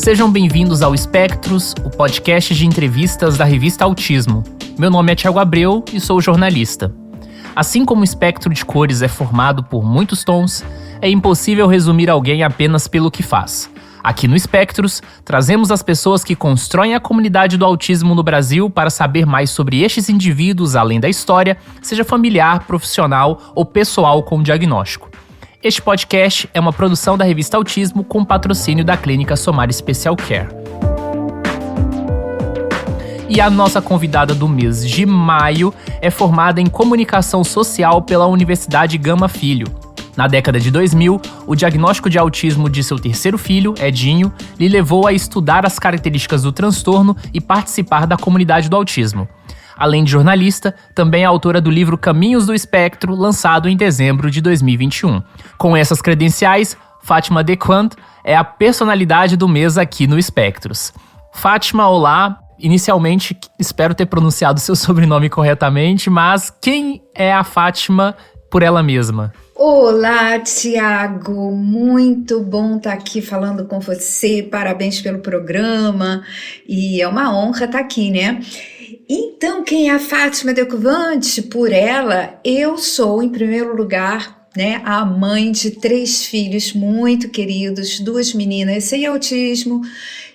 Sejam bem-vindos ao Espectros, o podcast de entrevistas da revista Autismo. Meu nome é Thiago Abreu e sou jornalista. Assim como o espectro de cores é formado por muitos tons, é impossível resumir alguém apenas pelo que faz. Aqui no Espectros, trazemos as pessoas que constroem a comunidade do autismo no Brasil para saber mais sobre estes indivíduos além da história, seja familiar, profissional ou pessoal com diagnóstico. Este podcast é uma produção da revista Autismo com patrocínio da Clínica Somar Special Care. E a nossa convidada do mês de maio é formada em Comunicação Social pela Universidade Gama Filho. Na década de 2000, o diagnóstico de autismo de seu terceiro filho, Edinho, lhe levou a estudar as características do transtorno e participar da comunidade do autismo. Além de jornalista, também é autora do livro Caminhos do Espectro, lançado em dezembro de 2021. Com essas credenciais, Fátima Dequant é a personalidade do mês aqui no Espectros. Fátima, olá! Inicialmente, espero ter pronunciado seu sobrenome corretamente, mas quem é a Fátima por ela mesma? Olá, Thiago, muito bom estar aqui falando com você, parabéns pelo programa, e é uma honra estar aqui, né? Então, quem é a Fátima Dequant? Por ela, eu sou, em primeiro lugar, né, a mãe de 3 filhos muito queridos, 2 meninas sem autismo,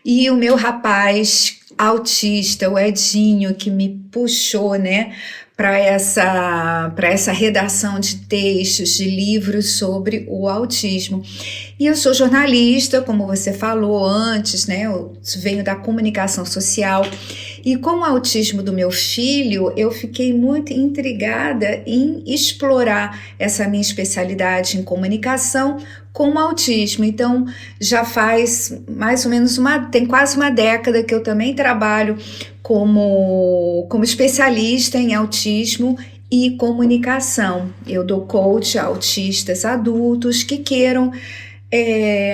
e o meu rapaz autista, o Edinho, que me puxou, né, para essa redação de textos, de livros sobre o autismo. E eu sou jornalista, como você falou antes, né? Eu venho da comunicação social. E com o autismo do meu filho, eu fiquei muito intrigada em explorar essa minha especialidade em comunicação com o autismo. Então, já faz mais ou menos tem quase uma década que eu também trabalho como especialista em autismo e comunicação. Eu dou coach a autistas adultos que queiram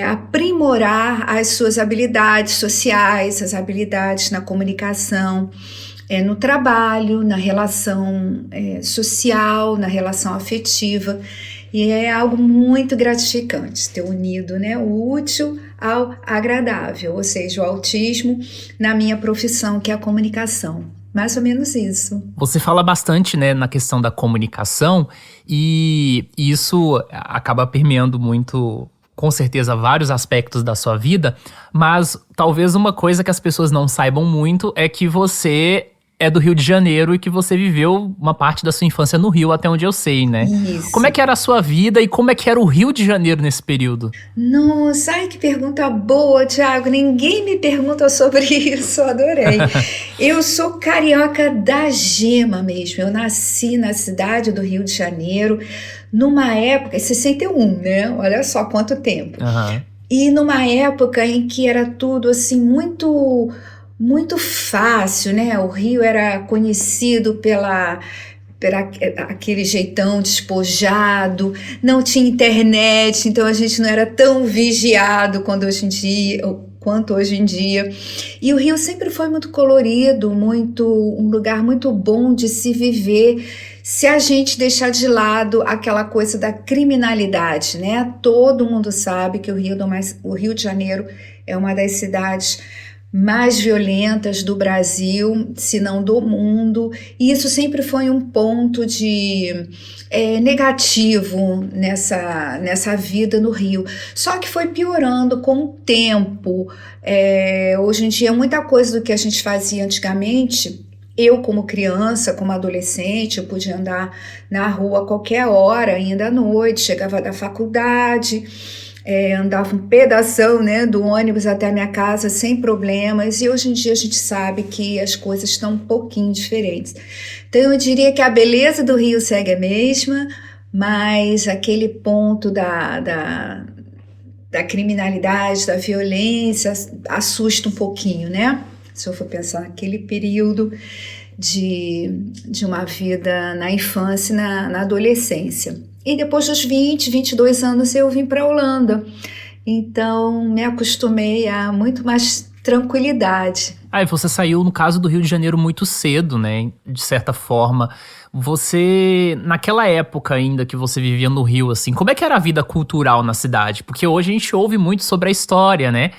aprimorar as suas habilidades sociais, as habilidades na comunicação, no trabalho, na relação social, na relação afetiva. E é algo muito gratificante ter unido, né, o útil ao agradável, ou seja, o autismo na minha profissão, que é a comunicação. Mais ou menos isso. Você fala bastante, né, na questão da comunicação e isso acaba permeando muito, com certeza, vários aspectos da sua vida, mas talvez uma coisa que as pessoas não saibam muito é que você é do Rio de Janeiro e que você viveu uma parte da sua infância no Rio, até onde eu sei, né? Isso. Como é que era a sua vida e como é que era o Rio de Janeiro nesse período? Nossa, ai, que pergunta boa, Thiago. Ninguém me pergunta sobre isso, adorei. Eu sou carioca da gema mesmo. Eu nasci na cidade do Rio de Janeiro, numa época, 61, né? Olha só quanto tempo. Uhum. E numa época em que era tudo assim muito fácil, né? O Rio era conhecido pela aquele jeitão despojado, não tinha internet, então a gente não era tão vigiado quanto hoje em dia. E o Rio sempre foi muito colorido, um lugar muito bom de se viver, se a gente deixar de lado aquela coisa da criminalidade, né? Todo mundo sabe que o Rio de Janeiro é uma das cidades mais violentas do Brasil, se não do mundo, e isso sempre foi um ponto de negativo nessa vida no Rio. Só que foi piorando com o tempo. Hoje em dia, muita coisa do que a gente fazia antigamente, eu como criança, como adolescente, eu podia andar na rua a qualquer hora, ainda à noite, chegava da faculdade, andava um pedação, né, do ônibus até a minha casa sem problemas, e hoje em dia a gente sabe que as coisas estão um pouquinho diferentes. Então eu diria que a beleza do Rio segue a mesma, mas aquele ponto da criminalidade, da violência, assusta um pouquinho, né? Se eu for pensar naquele período de uma vida na infância e na adolescência. E depois dos 22 anos eu vim para a Holanda. Então me acostumei a muito mais tranquilidade. E você saiu, no caso do Rio de Janeiro, muito cedo, né? De certa forma. Você, naquela época ainda que você vivia no Rio, assim, como é que era a vida cultural na cidade? Porque hoje a gente ouve muito sobre a história, né?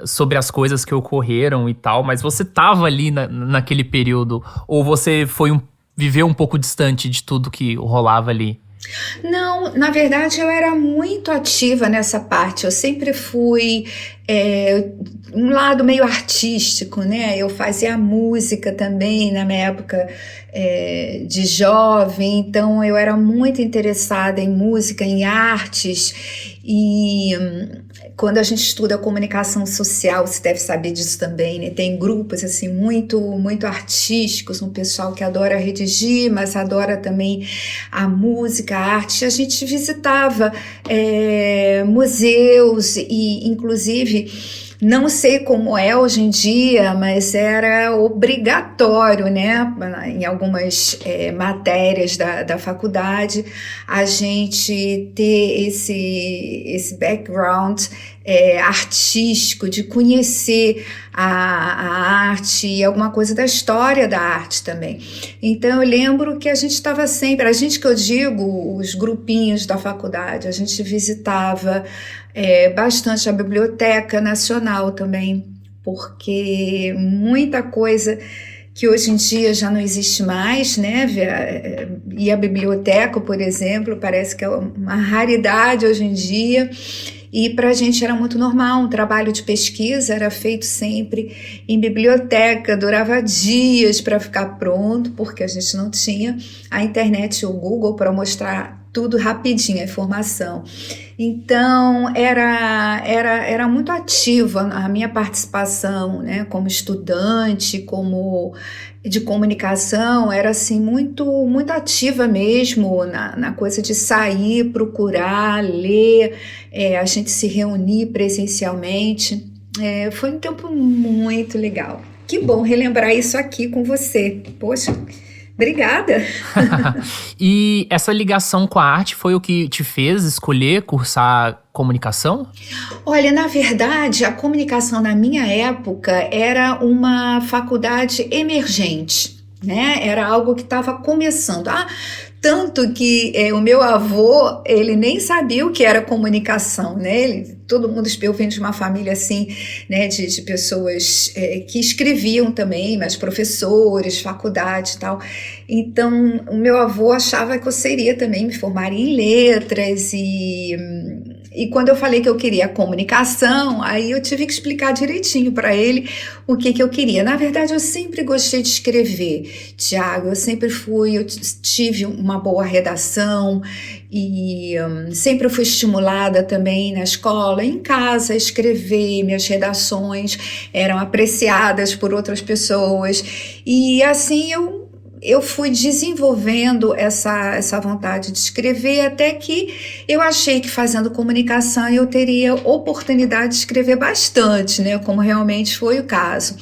sobre as coisas que ocorreram e tal, mas você tava ali naquele período, ou você viveu um pouco distante de tudo que rolava ali? Não, na verdade eu era muito ativa nessa parte. Eu sempre fui um lado meio artístico, né? Eu fazia música também na minha época de jovem, então eu era muito interessada em música, em artes e quando a gente estuda comunicação social, você deve saber disso também, né? Tem grupos assim muito artísticos, um pessoal que adora redigir, mas adora também a música, a arte. A gente visitava museus e, inclusive, não sei como é hoje em dia, mas era obrigatório, né? Em algumas matérias da faculdade, a gente ter esse background artístico, de conhecer a arte e alguma coisa da história da arte também. Então eu lembro que a gente estava sempre, a gente que eu digo, os grupinhos da faculdade, a gente visitava bastante a Biblioteca Nacional também, porque muita coisa que hoje em dia já não existe mais, né? E a biblioteca, por exemplo, parece que é uma raridade hoje em dia. E para a gente era muito normal, um trabalho de pesquisa era feito sempre em biblioteca, durava dias para ficar pronto, porque a gente não tinha a internet e o Google para mostrar tudo rapidinho, a informação. Então, era muito ativa a minha participação, né, como estudante, como de comunicação, era assim, muito ativa mesmo na coisa de sair, procurar, ler, a gente se reunir presencialmente. Foi um tempo muito legal. Que bom relembrar isso aqui com você. Poxa, obrigada! E essa ligação com a arte foi o que te fez escolher cursar comunicação? Olha, na verdade, a comunicação na minha época era uma faculdade emergente, né? Era algo que estava começando. Tanto que o meu avô, ele nem sabia o que era comunicação, né? Todo mundo, eu venho de uma família assim, né, de pessoas que escreviam também, mas professores, faculdade e tal. Então, o meu avô achava que eu seria também me formar em letras e quando eu falei que eu queria comunicação, aí eu tive que explicar direitinho para ele o que eu queria. Na verdade, eu sempre gostei de escrever, Tiago, eu tive uma boa redação e sempre fui estimulada também na escola, em casa, a escrever. Minhas redações eram apreciadas por outras pessoas e assim eu fui desenvolvendo essa vontade de escrever até que eu achei que fazendo comunicação eu teria oportunidade de escrever bastante, né, como realmente foi o caso.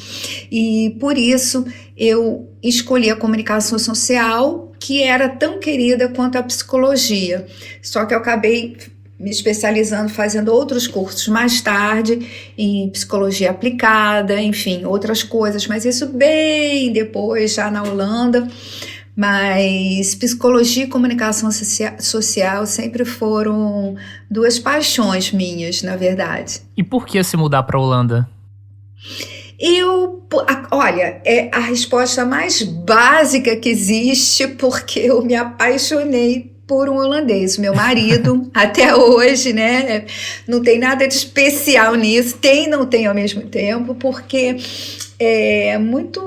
E por isso eu escolhi a comunicação social, que era tão querida quanto a psicologia, só que eu acabei me especializando, fazendo outros cursos mais tarde, em psicologia aplicada, enfim, outras coisas, mas isso bem depois, já na Holanda. Mas psicologia e comunicação social sempre foram duas paixões minhas, na verdade. E por que se mudar para a Holanda? Olha, é a resposta mais básica que existe, porque eu me apaixonei por um holandês, meu marido, até hoje, né? Não tem nada de especial nisso, não tem ao mesmo tempo, porque é muito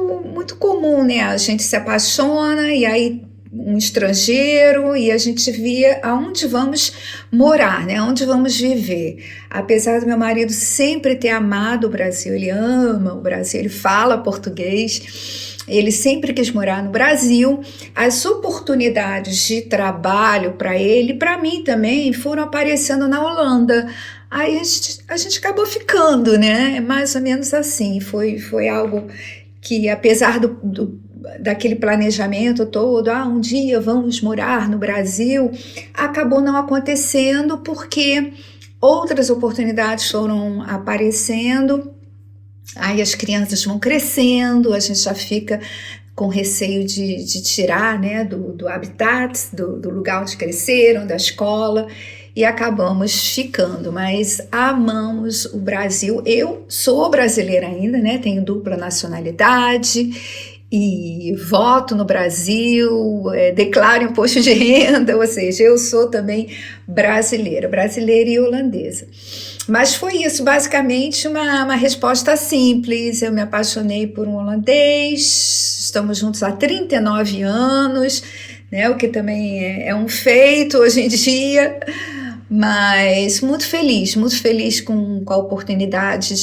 comum, né? A gente se apaixona e aí um estrangeiro e a gente via aonde vamos morar, né? Aonde vamos viver. Apesar do meu marido sempre ter amado o Brasil, ele ama o Brasil, ele fala português, ele sempre quis morar no Brasil. As oportunidades de trabalho para ele, para mim também, foram aparecendo na Holanda. Aí a gente acabou ficando, né? É mais ou menos assim. Foi algo que, apesar daquele planejamento todo, um dia vamos morar no Brasil, acabou não acontecendo porque outras oportunidades foram aparecendo. Aí as crianças vão crescendo, a gente já fica com receio de tirar, né, do habitat, do lugar onde cresceram, da escola, e acabamos ficando, mas amamos o Brasil. Eu sou brasileira ainda, né, tenho dupla nacionalidade e voto no Brasil, declaro imposto de renda, ou seja, eu sou também brasileira e holandesa. Mas foi isso, basicamente uma resposta simples. Eu me apaixonei por um holandês, estamos juntos há 39 anos, né, o que também é um feito hoje em dia, mas muito feliz com a oportunidade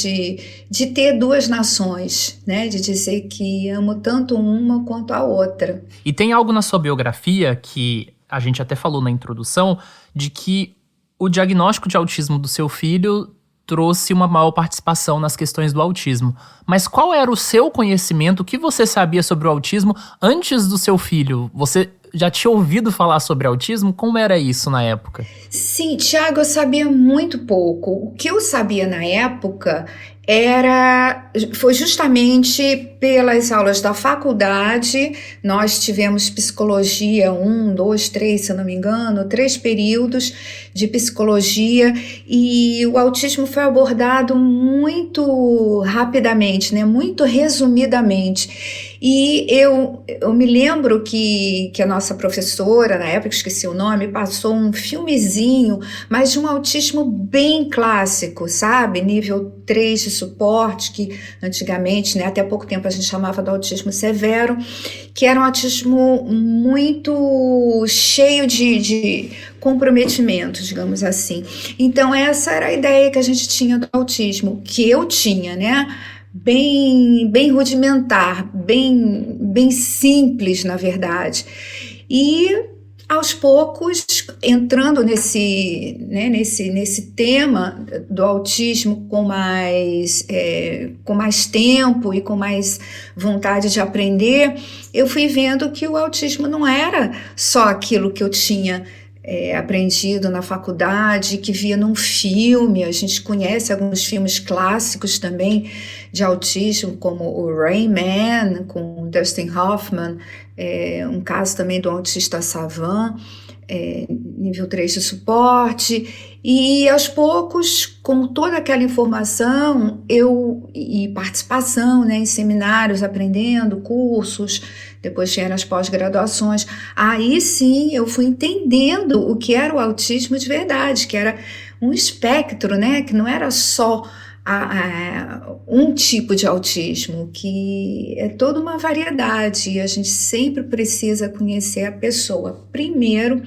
de ter duas nações, né, de dizer que amo tanto uma quanto a outra. E tem algo na sua biografia que a gente até falou na introdução, de que o diagnóstico de autismo do seu filho trouxe uma maior participação nas questões do autismo. Mas qual era o seu conhecimento, o que você sabia sobre o autismo antes do seu filho? Você já tinha ouvido falar sobre autismo? Como era isso na época? Sim, Tiago, eu sabia muito pouco. O que eu sabia na época foi justamente pelas aulas da faculdade. Nós tivemos psicologia 1, 2, 3, se eu não me engano, 3 períodos de psicologia, e o autismo foi abordado muito rapidamente, né? Muito resumidamente. E eu me lembro que a nossa professora, na época, esqueci o nome, passou um filmezinho, mas de um autismo bem clássico, sabe? Nível 3 de suporte, que antigamente, né, até pouco tempo a gente chamava de autismo severo, que era um autismo muito cheio de comprometimento, digamos assim. Então essa era a ideia que a gente tinha do autismo, que eu tinha, né? Bem rudimentar, bem simples, na verdade. E aos poucos, entrando nesse tema do autismo com mais tempo e com mais vontade de aprender, eu fui vendo que o autismo não era só aquilo que eu tinha aprendido na faculdade, que via num filme. A gente conhece alguns filmes clássicos também de autismo, como o Rain Man, com Dustin Hoffman, um caso também do autista savant, nível 3 de suporte, e aos poucos, com toda aquela informação e participação, né, em seminários, aprendendo, cursos, depois vieram as pós-graduações, aí sim eu fui entendendo o que era o autismo de verdade, que era um espectro, né, que não era só um tipo de autismo, que é toda uma variedade, e a gente sempre precisa conhecer a pessoa primeiro,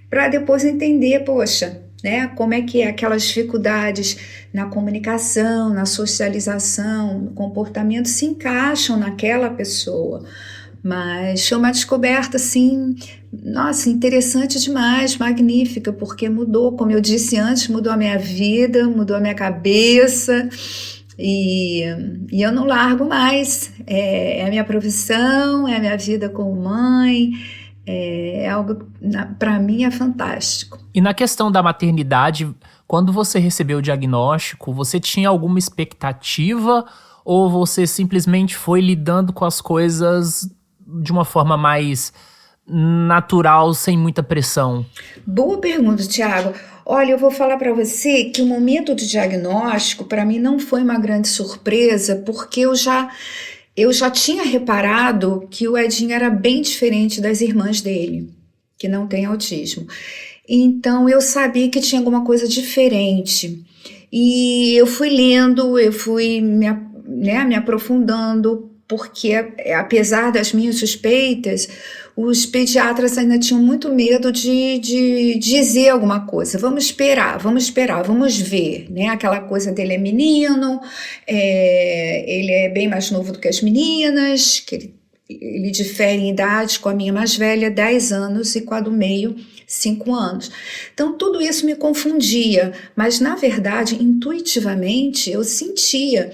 para depois entender, poxa, né, como é que aquelas dificuldades na comunicação, na socialização, no comportamento se encaixam naquela pessoa. Mas foi uma descoberta, assim, nossa, interessante demais, magnífica, porque mudou, como eu disse antes, mudou a minha vida, mudou a minha cabeça, e eu não largo mais. É a minha profissão, é a minha vida como mãe, é algo, para mim, é fantástico. E na questão da maternidade, quando você recebeu o diagnóstico, você tinha alguma expectativa ou você simplesmente foi lidando com as coisas de uma forma mais natural, sem muita pressão? Boa pergunta, Tiago. Olha, eu vou falar para você que o momento do diagnóstico, para mim, não foi uma grande surpresa, porque eu já tinha reparado que o Edinho era bem diferente das irmãs dele, que não têm autismo. Então, eu sabia que tinha alguma coisa diferente. E eu fui lendo, eu fui me aprofundando, porque, apesar das minhas suspeitas, os pediatras ainda tinham muito medo de dizer alguma coisa. Vamos esperar, vamos ver, né? Aquela coisa dele é menino, ele é bem mais novo do que as meninas, que ele difere em idade com a minha mais velha, 10 anos, e com a do meio, 5 anos. Então, tudo isso me confundia, mas, na verdade, intuitivamente, eu sentia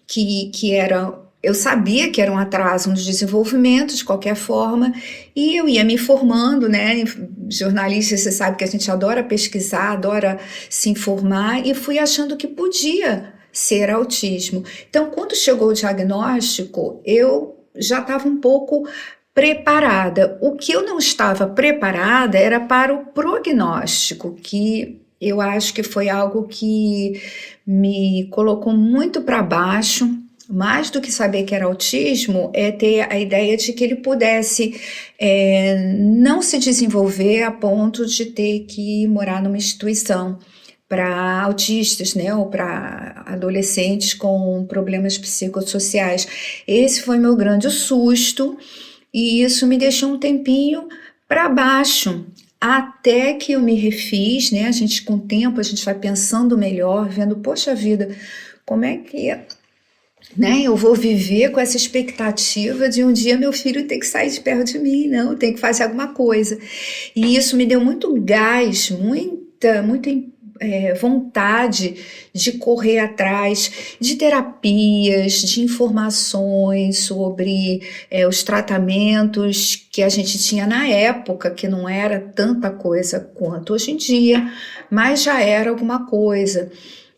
que era... Eu sabia que era um atraso no desenvolvimento, de qualquer forma, e eu ia me informando, né? Jornalista, você sabe que a gente adora pesquisar, adora se informar, e fui achando que podia ser autismo. Então, quando chegou o diagnóstico, eu já estava um pouco preparada. O que eu não estava preparada era para o prognóstico, que eu acho que foi algo que me colocou muito para baixo. Mais do que saber que era autismo, é ter a ideia de que ele pudesse não se desenvolver a ponto de ter que morar numa instituição para autistas, né, ou para adolescentes com problemas psicossociais. Esse foi meu grande susto, e isso me deixou um tempinho para baixo, até que eu me refiz, né? Com o tempo, a gente vai pensando melhor, vendo, poxa vida, como é que né, eu vou viver com essa expectativa de um dia meu filho ter que sair de perto de mim, não, tem que fazer alguma coisa. E isso me deu muito gás, muita vontade de correr atrás de terapias, de informações sobre os tratamentos que a gente tinha na época, que não era tanta coisa quanto hoje em dia, mas já era alguma coisa.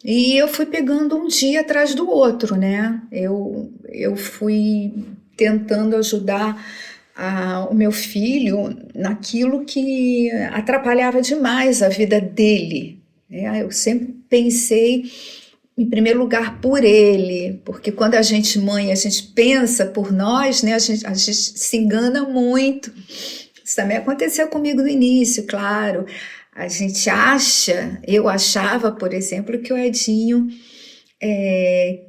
E eu fui pegando um dia atrás do outro, né? Eu fui tentando ajudar o meu filho naquilo que atrapalhava demais a vida dele, né? Eu sempre pensei, em primeiro lugar, por ele, porque quando a gente mãe, a gente pensa por nós, né? A gente se engana muito. Isso também aconteceu comigo no início, claro. A gente eu achava, por exemplo, que o Edinho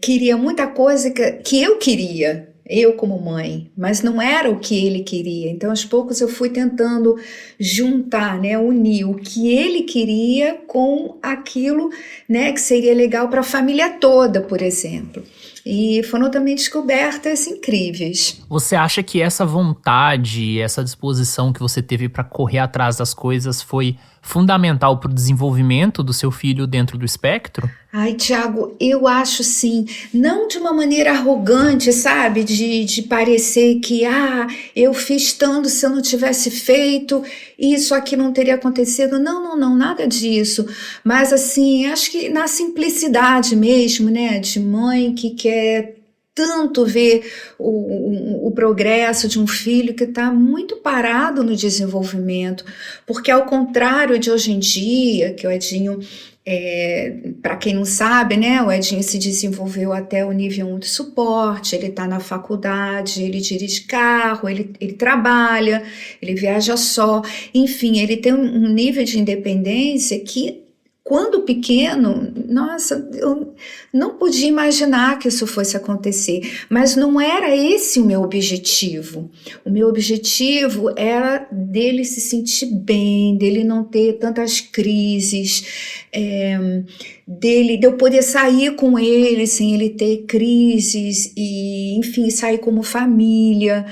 queria muita coisa que eu queria, eu como mãe, mas não era o que ele queria. Então, aos poucos, eu fui tentando juntar, né, unir o que ele queria com aquilo, né, que seria legal para a família toda, por exemplo. E foram também descobertas incríveis. Você acha que essa vontade, essa disposição que você teve para correr atrás das coisas foi fundamental para o desenvolvimento do seu filho dentro do espectro? Ai, Tiago, eu acho sim, não de uma maneira arrogante, sabe, de parecer que, eu fiz tanto, se eu não tivesse feito, isso aqui não teria acontecido, não, nada disso, mas assim, acho que na simplicidade mesmo, né, de mãe que quer tanto ver o progresso de um filho que está muito parado no desenvolvimento, porque ao contrário de hoje em dia, que o Edinho, para quem não sabe, né, o Edinho se desenvolveu até o nível 1 de suporte, ele está na faculdade, ele dirige carro, ele trabalha, ele viaja só, enfim, ele tem um nível de independência que, quando pequeno, nossa, eu não podia imaginar que isso fosse acontecer, mas não era esse o meu objetivo. O meu objetivo era dele se sentir bem, dele não ter tantas crises, de eu poder sair com ele sem ele ter crises e, enfim, sair como família,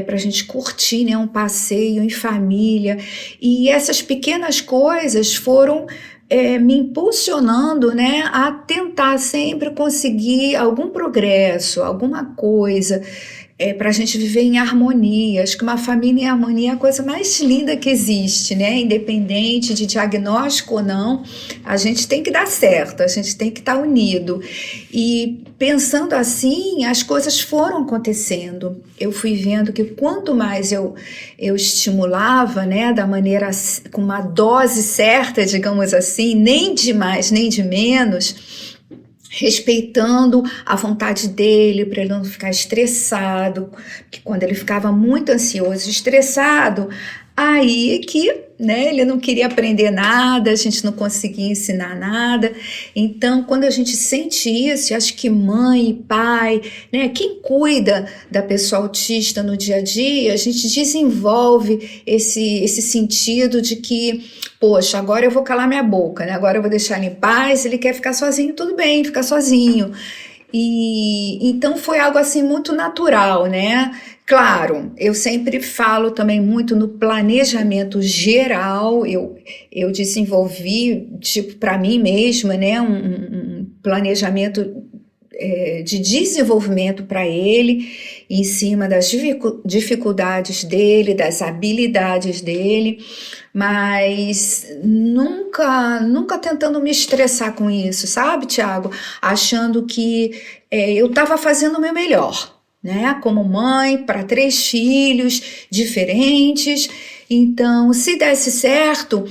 para a gente curtir, né, um passeio em família. E essas pequenas coisas foram me impulsionando, né, a tentar sempre conseguir algum progresso, alguma coisa, para a gente viver em harmonia. Acho que uma família em harmonia é a coisa mais linda que existe, né? Independente de diagnóstico ou não, a gente tem que dar certo, a gente tem que estar unido. E pensando assim, as coisas foram acontecendo. Eu fui vendo que quanto mais eu estimulava, né, da maneira, com uma dose certa, digamos assim, nem de mais nem de menos, respeitando a vontade dele, para ele não ficar estressado, que quando ele ficava muito ansioso, estressado, aí que, né, ele não queria aprender nada, a gente não conseguia ensinar nada. Então, quando a gente sente isso, acho que mãe e pai, né, quem cuida da pessoa autista no dia a dia, a gente desenvolve esse sentido de que, poxa, agora eu vou calar minha boca, né? Agora eu vou deixar ele em paz, ele quer ficar sozinho, tudo bem, ficar sozinho. E então foi algo assim muito natural, né? Claro, eu sempre falo também muito no planejamento geral, eu desenvolvi, tipo, para mim mesma, né, um planejamento de desenvolvimento para ele, em cima das dificuldades dele, das habilidades dele, mas nunca tentando me estressar com isso, sabe, Tiago? Achando que eu estava fazendo o meu melhor. né? Como mãe, para 3 filhos diferentes. Então, se desse certo,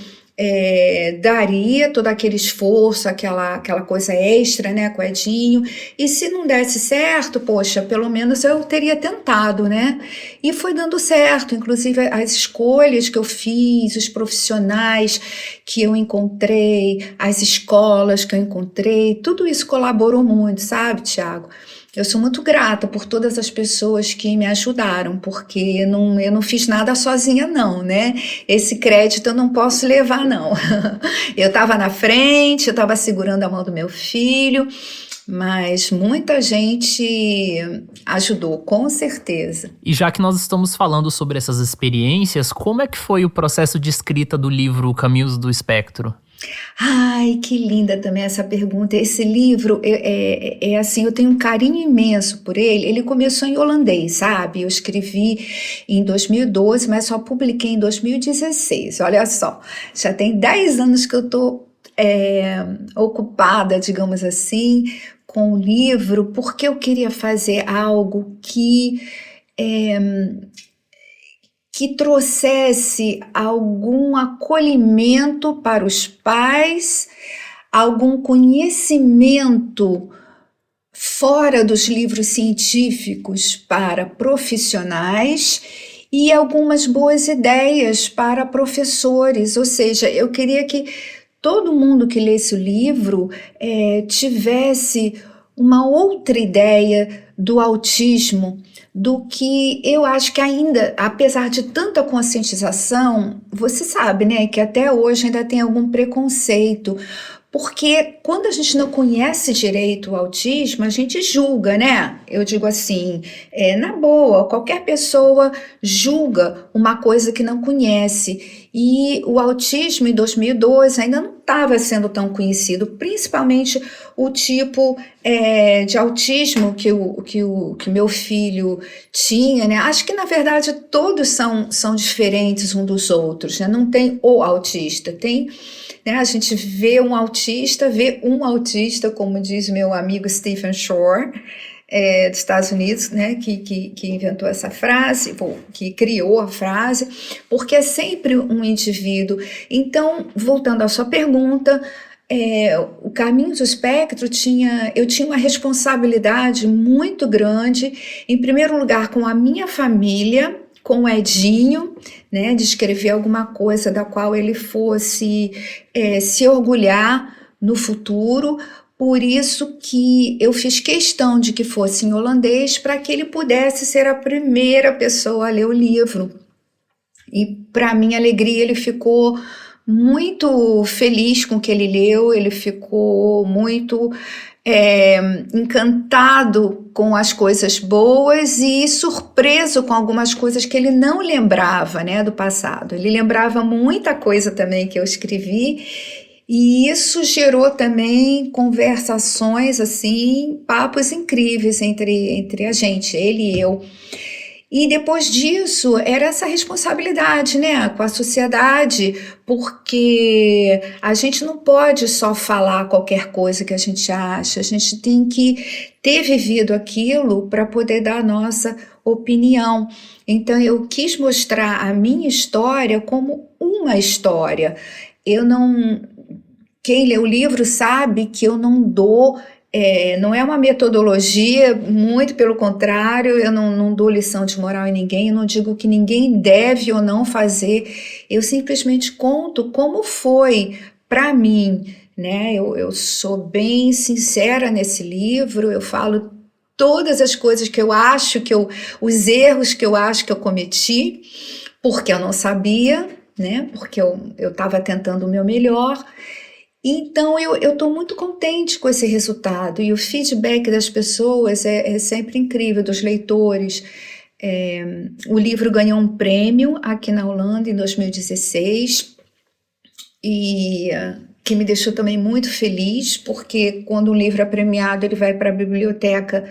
daria todo aquele esforço, aquela coisa extra, né, com o Edinho. E se não desse certo, poxa, pelo menos eu teria tentado, né? E foi dando certo, inclusive as escolhas que eu fiz, os profissionais que eu encontrei, as escolas que eu encontrei, tudo isso colaborou muito, sabe, Tiago? Eu sou muito grata por todas as pessoas que me ajudaram, porque eu não fiz nada sozinha, não, né? Esse crédito eu não posso levar, não. Eu estava na frente, eu estava segurando a mão do meu filho, mas muita gente ajudou, com certeza. E já que nós estamos falando sobre essas experiências, como é que foi o processo de escrita do livro Caminhos do Espectro? Ai, que linda também essa pergunta. Esse livro é assim, eu tenho um carinho imenso por ele. Ele começou em holandês, sabe? Eu escrevi em 2012, mas só publiquei em 2016. Olha só, já tem 10 anos que eu estou ocupada, digamos assim, com o livro, porque eu queria fazer algo que trouxesse algum acolhimento para os pais, algum conhecimento fora dos livros científicos para profissionais e algumas boas ideias para professores. Ou seja, eu queria que todo mundo que lesse o livro tivesse uma outra ideia do autismo, do que eu acho que ainda, apesar de tanta conscientização, você sabe, né, que até hoje ainda tem algum preconceito, porque quando a gente não conhece direito o autismo, a gente julga, né? Eu digo assim, na boa, qualquer pessoa julga uma coisa que não conhece. E o autismo em 2012 ainda não estava sendo tão conhecido, principalmente o tipo de autismo que meu filho tinha, né? Acho que na verdade todos são diferentes uns dos outros, né? Não tem o autista, tem, né? A gente vê um autista, como diz meu amigo Stephen Shore, dos Estados Unidos, né, que inventou essa frase, que criou a frase, porque é sempre um indivíduo. Então, voltando à sua pergunta, o Caminho do Espectro eu tinha uma responsabilidade muito grande, em primeiro lugar com a minha família, com o Edinho, né, de escrever alguma coisa da qual ele fosse se orgulhar no futuro. Por isso que eu fiz questão de que fosse em holandês para que ele pudesse ser a primeira pessoa a ler o livro. E para minha alegria ele ficou muito feliz com o que ele leu, ele ficou muito encantado com as coisas boas e surpreso com algumas coisas que ele não lembrava, né, do passado. Ele lembrava muita coisa também que eu escrevi. E isso gerou também conversações, assim, papos incríveis entre a gente, ele e eu. E depois disso, era essa responsabilidade, né, com a sociedade, porque a gente não pode só falar qualquer coisa que a gente acha, a gente tem que ter vivido aquilo para poder dar a nossa opinião. Então, eu quis mostrar a minha história como uma história. Quem lê o livro sabe que eu não dou, não é uma metodologia, muito pelo contrário, eu não dou lição de moral em ninguém, eu não digo que ninguém deve ou não fazer, eu simplesmente conto como foi para mim, né? Eu sou bem sincera nesse livro, eu falo todas as coisas que eu acho, os erros que eu acho que eu cometi, porque eu não sabia, né? Porque eu estava tentando o meu melhor. Então, eu estou muito contente com esse resultado e o feedback das pessoas é sempre incrível, dos leitores. O livro ganhou um prêmio aqui na Holanda em 2016 e que me deixou também muito feliz, porque quando um livro é premiado, ele vai para a Biblioteca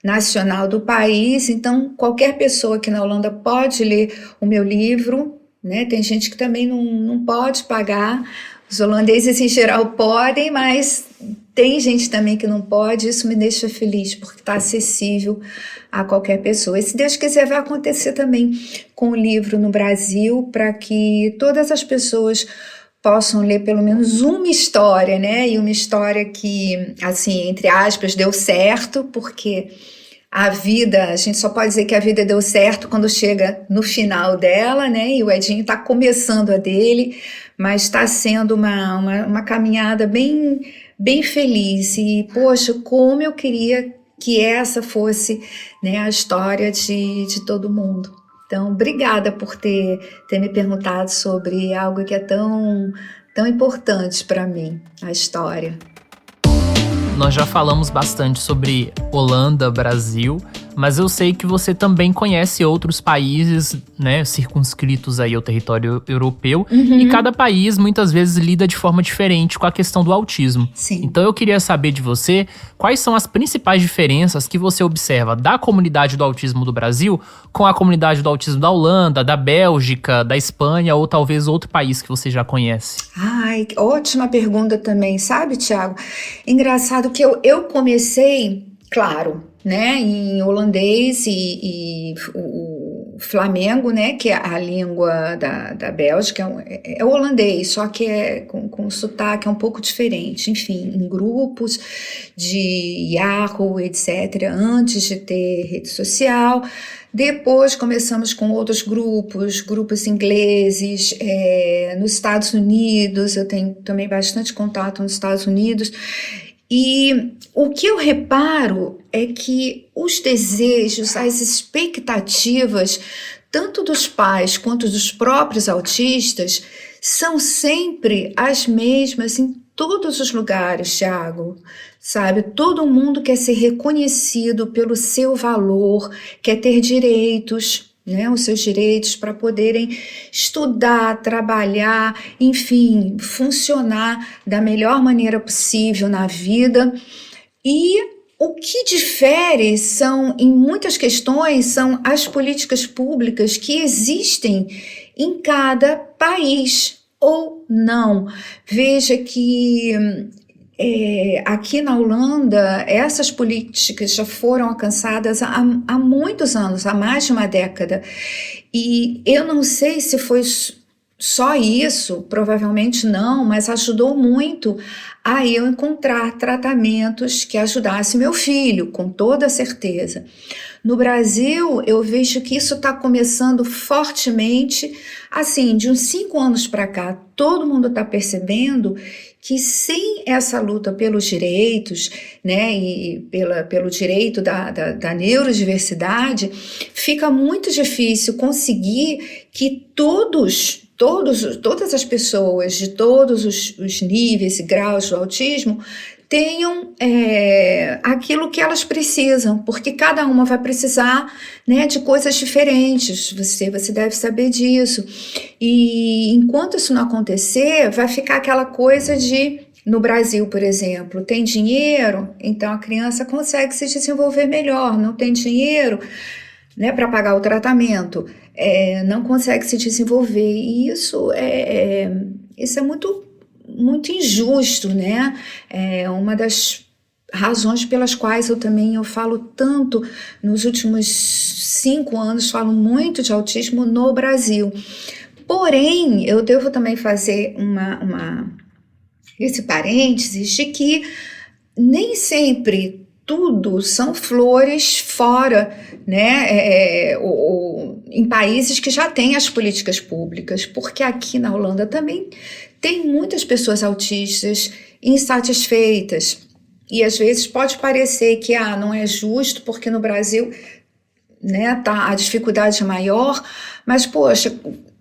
Nacional do país, então qualquer pessoa aqui na Holanda pode ler o meu livro, né? Tem gente que também não pode pagar. Os holandeses em geral podem, mas tem gente também que não pode, isso me deixa feliz, porque está acessível a qualquer pessoa. E se Deus quiser, vai acontecer também com o livro no Brasil, para que todas as pessoas possam ler pelo menos uma história, né? E uma história que, assim, entre aspas, deu certo, porque a vida, a gente só pode dizer que a vida deu certo quando chega no final dela, né? E o Edinho está começando a dele, mas está sendo uma caminhada bem feliz. E, poxa, como eu queria que essa fosse, né, a história de todo mundo. Então, obrigada por ter me perguntado sobre algo que é tão importante para mim, a história. Nós já falamos bastante sobre Holanda, Brasil, mas eu sei que você também conhece outros países, né, circunscritos aí ao território europeu, e cada país muitas vezes lida de forma diferente com a questão do autismo. Sim. Então eu queria saber de você quais são as principais diferenças que você observa da comunidade do autismo do Brasil com a comunidade do autismo da Holanda, da Bélgica, da Espanha ou talvez outro país que você já conhece. Ai, ótima pergunta também, sabe, Thiago? Engraçado que eu comecei, claro, né, em holandês e o Flamengo, né, que é a língua da Bélgica, é holandês, só que é com sotaque é um pouco diferente. Enfim, em grupos de Yahoo, etc., antes de ter rede social. Depois começamos com outros grupos ingleses, nos Estados Unidos, eu tenho também bastante contato nos Estados Unidos. E o que eu reparo é que os desejos, as expectativas, tanto dos pais quanto dos próprios autistas, são sempre as mesmas em todos os lugares, Thiago. Sabe, todo mundo quer ser reconhecido pelo seu valor, quer ter direitos, né, os seus direitos para poderem estudar, trabalhar, enfim, funcionar da melhor maneira possível na vida. E o que difere em muitas questões, são as políticas públicas que existem em cada país ou não. Veja que aqui na Holanda, essas políticas já foram alcançadas há muitos anos, há mais de uma década. E eu não sei se foi só isso, provavelmente não, mas ajudou muito a eu encontrar tratamentos que ajudassem meu filho, com toda certeza. No Brasil, eu vejo que isso está começando fortemente, assim, de uns 5 anos para cá, todo mundo está percebendo que sem essa luta pelos direitos, né, e pelo direito da neurodiversidade, fica muito difícil conseguir que todas as pessoas de todos os níveis e graus do autismo tenham aquilo que elas precisam, porque cada uma vai precisar, né, de coisas diferentes, você deve saber disso. E enquanto isso não acontecer, vai ficar aquela coisa no Brasil, por exemplo, tem dinheiro, então a criança consegue se desenvolver melhor, não tem dinheiro, né, para pagar o tratamento, não consegue se desenvolver, e isso é muito injusto, né? É uma das razões pelas quais eu falo tanto, nos últimos 5 anos, falo muito de autismo no Brasil. Porém, eu devo também fazer esse parênteses de que nem sempre tudo são flores fora, né, em países que já têm as políticas públicas, porque aqui na Holanda também tem muitas pessoas autistas insatisfeitas, e às vezes pode parecer que não é justo, porque no Brasil, né, a dificuldade é maior, mas poxa,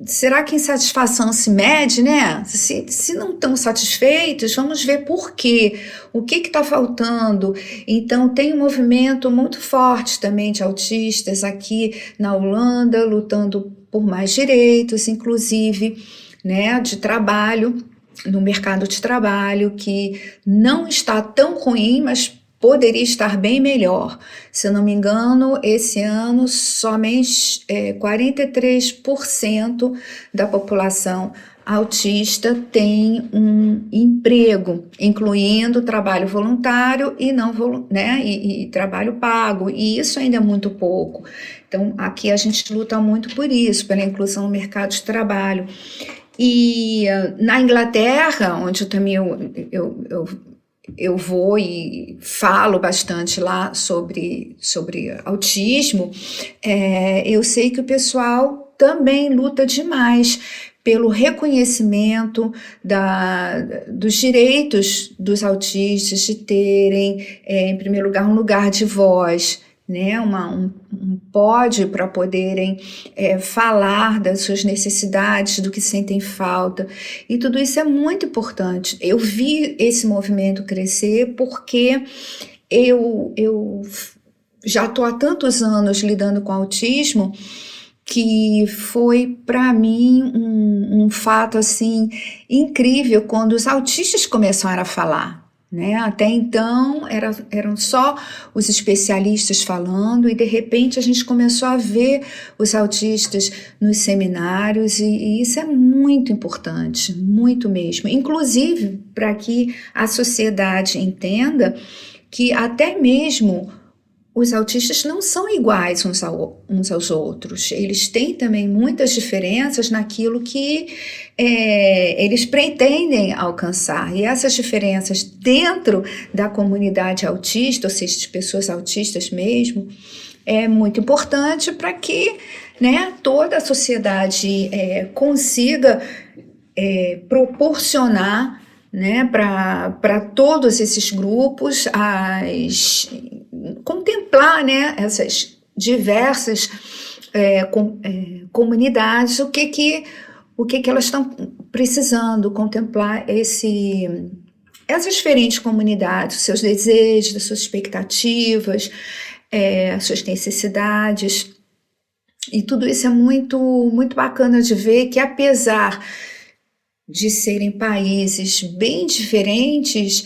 será que insatisfação se mede, né? Se não estão satisfeitos, vamos ver por quê, o que está faltando. Então tem um movimento muito forte também de autistas aqui na Holanda, lutando por mais direitos, inclusive, né, de trabalho, no mercado de trabalho, que não está tão ruim, mas poderia estar bem melhor. Se eu não me engano, esse ano somente 43% da população autista tem um emprego, incluindo trabalho voluntário e não né, e trabalho pago, e isso ainda é muito pouco. Então, aqui a gente luta muito por isso, pela inclusão no mercado de trabalho. E na Inglaterra, onde eu vou e falo bastante lá sobre autismo, eu sei que o pessoal também luta demais pelo reconhecimento dos direitos dos autistas de terem, em primeiro lugar, um lugar de voz, né, um pódio para poderem falar das suas necessidades, do que sentem falta, e tudo isso é muito importante. Eu vi esse movimento crescer porque eu já estou há tantos anos lidando com autismo, que foi para mim um fato assim incrível quando os autistas começaram a falar. Né? Até então eram só os especialistas falando, e de repente a gente começou a ver os autistas nos seminários, e isso é muito importante, muito mesmo, inclusive para que a sociedade entenda que até mesmo os autistas não são iguais uns aos outros. Eles têm também muitas diferenças naquilo que eles pretendem alcançar. E essas diferenças dentro da comunidade autista, ou seja, de pessoas autistas mesmo, é muito importante para que, né, toda a sociedade consiga proporcionar, né, para todos esses grupos contemplar, né, essas diversas comunidades, o que elas estão precisando, contemplar essas diferentes comunidades, seus desejos, suas expectativas, suas necessidades, e tudo isso é muito, muito bacana de ver que, apesar de serem países bem diferentes,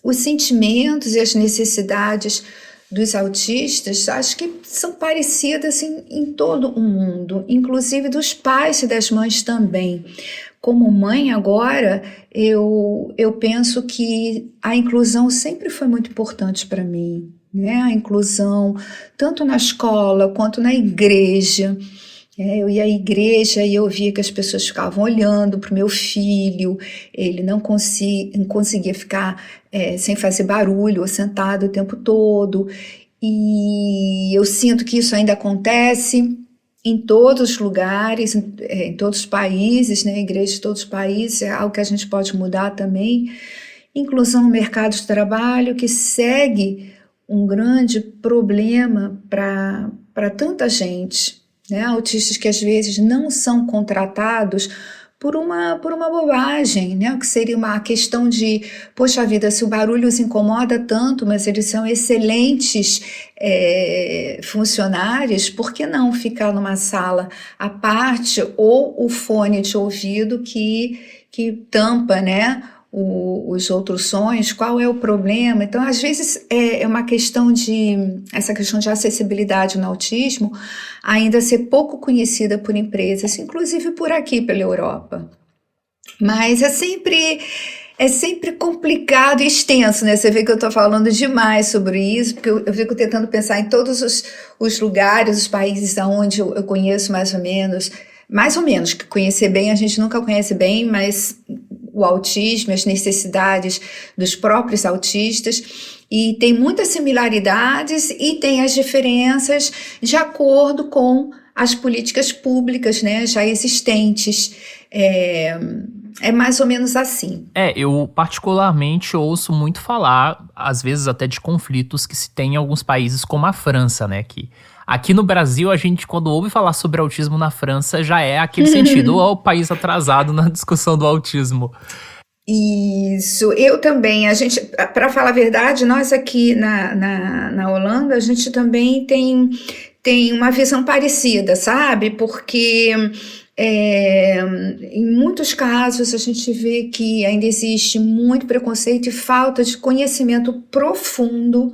os sentimentos e as necessidades dos autistas, acho que são parecidas em todo o mundo, inclusive dos pais e das mães também. Como mãe agora, eu penso que a inclusão sempre foi muito importante para mim, né? A inclusão tanto na escola quanto na igreja. Eu ia à igreja e eu via que as pessoas ficavam olhando para o meu filho, ele não conseguia ficar sem fazer barulho ou sentado o tempo todo, e eu sinto que isso ainda acontece em todos os lugares, em todos os países, né? Igreja de todos os países, é algo que a gente pode mudar também. Inclusão no mercado de trabalho, que segue um grande problema para tanta gente, né? Autistas que às vezes não são contratados por uma bobagem, né? O que seria uma questão de, poxa vida, se o barulho os incomoda tanto, mas eles são excelentes funcionários, por que não ficar numa sala à parte, ou o fone de ouvido que tampa, né, os outros sons? Qual é o problema? Então, às vezes, essa questão de acessibilidade no autismo ainda ser pouco conhecida por empresas, inclusive por aqui, pela Europa. Mas é sempre complicado e extenso, né? Você vê que eu estou falando demais sobre isso, porque eu fico tentando pensar em todos os lugares, os países onde eu conheço mais ou menos, que conhecer bem a gente nunca conhece bem, mas o autismo, as necessidades dos próprios autistas, e tem muitas similaridades e tem as diferenças de acordo com as políticas públicas, né, já existentes. É mais ou menos assim. Eu particularmente ouço muito falar, às vezes até de conflitos que se tem em alguns países como a França, né, que aqui no Brasil, a gente, quando ouve falar sobre autismo na França, já é aquele sentido, o país atrasado na discussão do autismo. Isso, eu também. A gente, para falar a verdade, nós aqui na Holanda, a gente também tem uma visão parecida, sabe? Porque em muitos casos a gente vê que ainda existe muito preconceito e falta de conhecimento profundo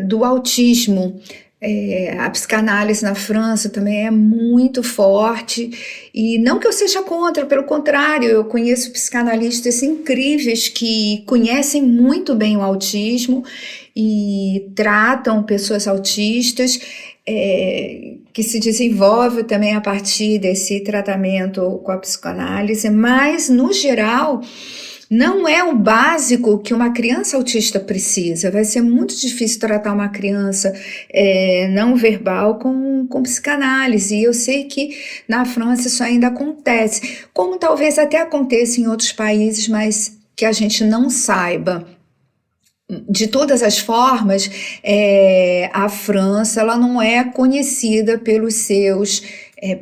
do autismo. A psicanálise na França também é muito forte, e não que eu seja contra, pelo contrário, eu conheço psicanalistas incríveis que conhecem muito bem o autismo e tratam pessoas autistas, que se desenvolve também a partir desse tratamento com a psicanálise, mas, no geral, não é o básico que uma criança autista precisa. Vai ser muito difícil tratar uma criança não verbal com psicanálise. E eu sei que na França isso ainda acontece, como talvez até aconteça em outros países, mas que a gente não saiba. De todas as formas, a França ela não é conhecida pelos seus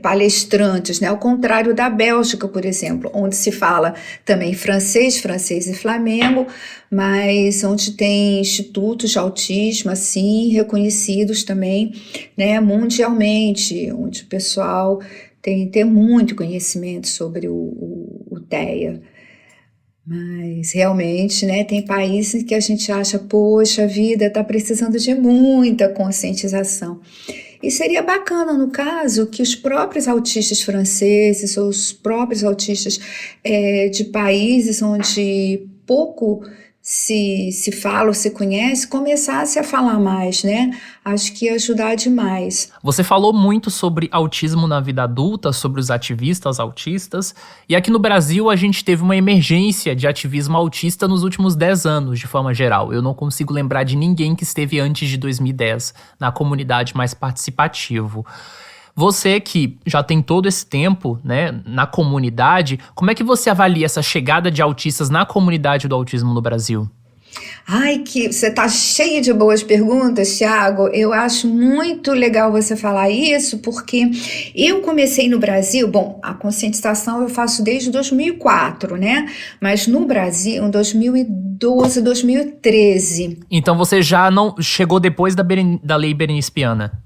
palestrantes, né? Ao contrário da Bélgica, por exemplo, onde se fala também francês e flamengo, mas onde tem institutos de autismo assim reconhecidos também, né, mundialmente, onde o pessoal tem muito conhecimento sobre o TEA. Mas realmente, né, tem países que a gente acha, poxa, a vida está precisando de muita conscientização. E seria bacana, no caso, que os próprios autistas franceses ou os próprios autistas de países onde pouco se fala ou se conhece, começasse a falar mais, né? Acho que ia ajudar demais. Você falou muito sobre autismo na vida adulta, sobre os ativistas autistas, e aqui no Brasil a gente teve uma emergência de ativismo autista nos últimos 10 anos, de forma geral. Eu não consigo lembrar de ninguém que esteve antes de 2010 na comunidade mais participativo. Você que já tem todo esse tempo, né, na comunidade, como é que você avalia essa chegada de autistas na comunidade do autismo no Brasil? Ai, que você tá cheio de boas perguntas, Thiago. Eu acho muito legal você falar isso, porque eu comecei no Brasil, bom, a conscientização eu faço desde 2004, né? Mas no Brasil, em 2012, 2013. Então você já não chegou depois da Lei Berenice Piana?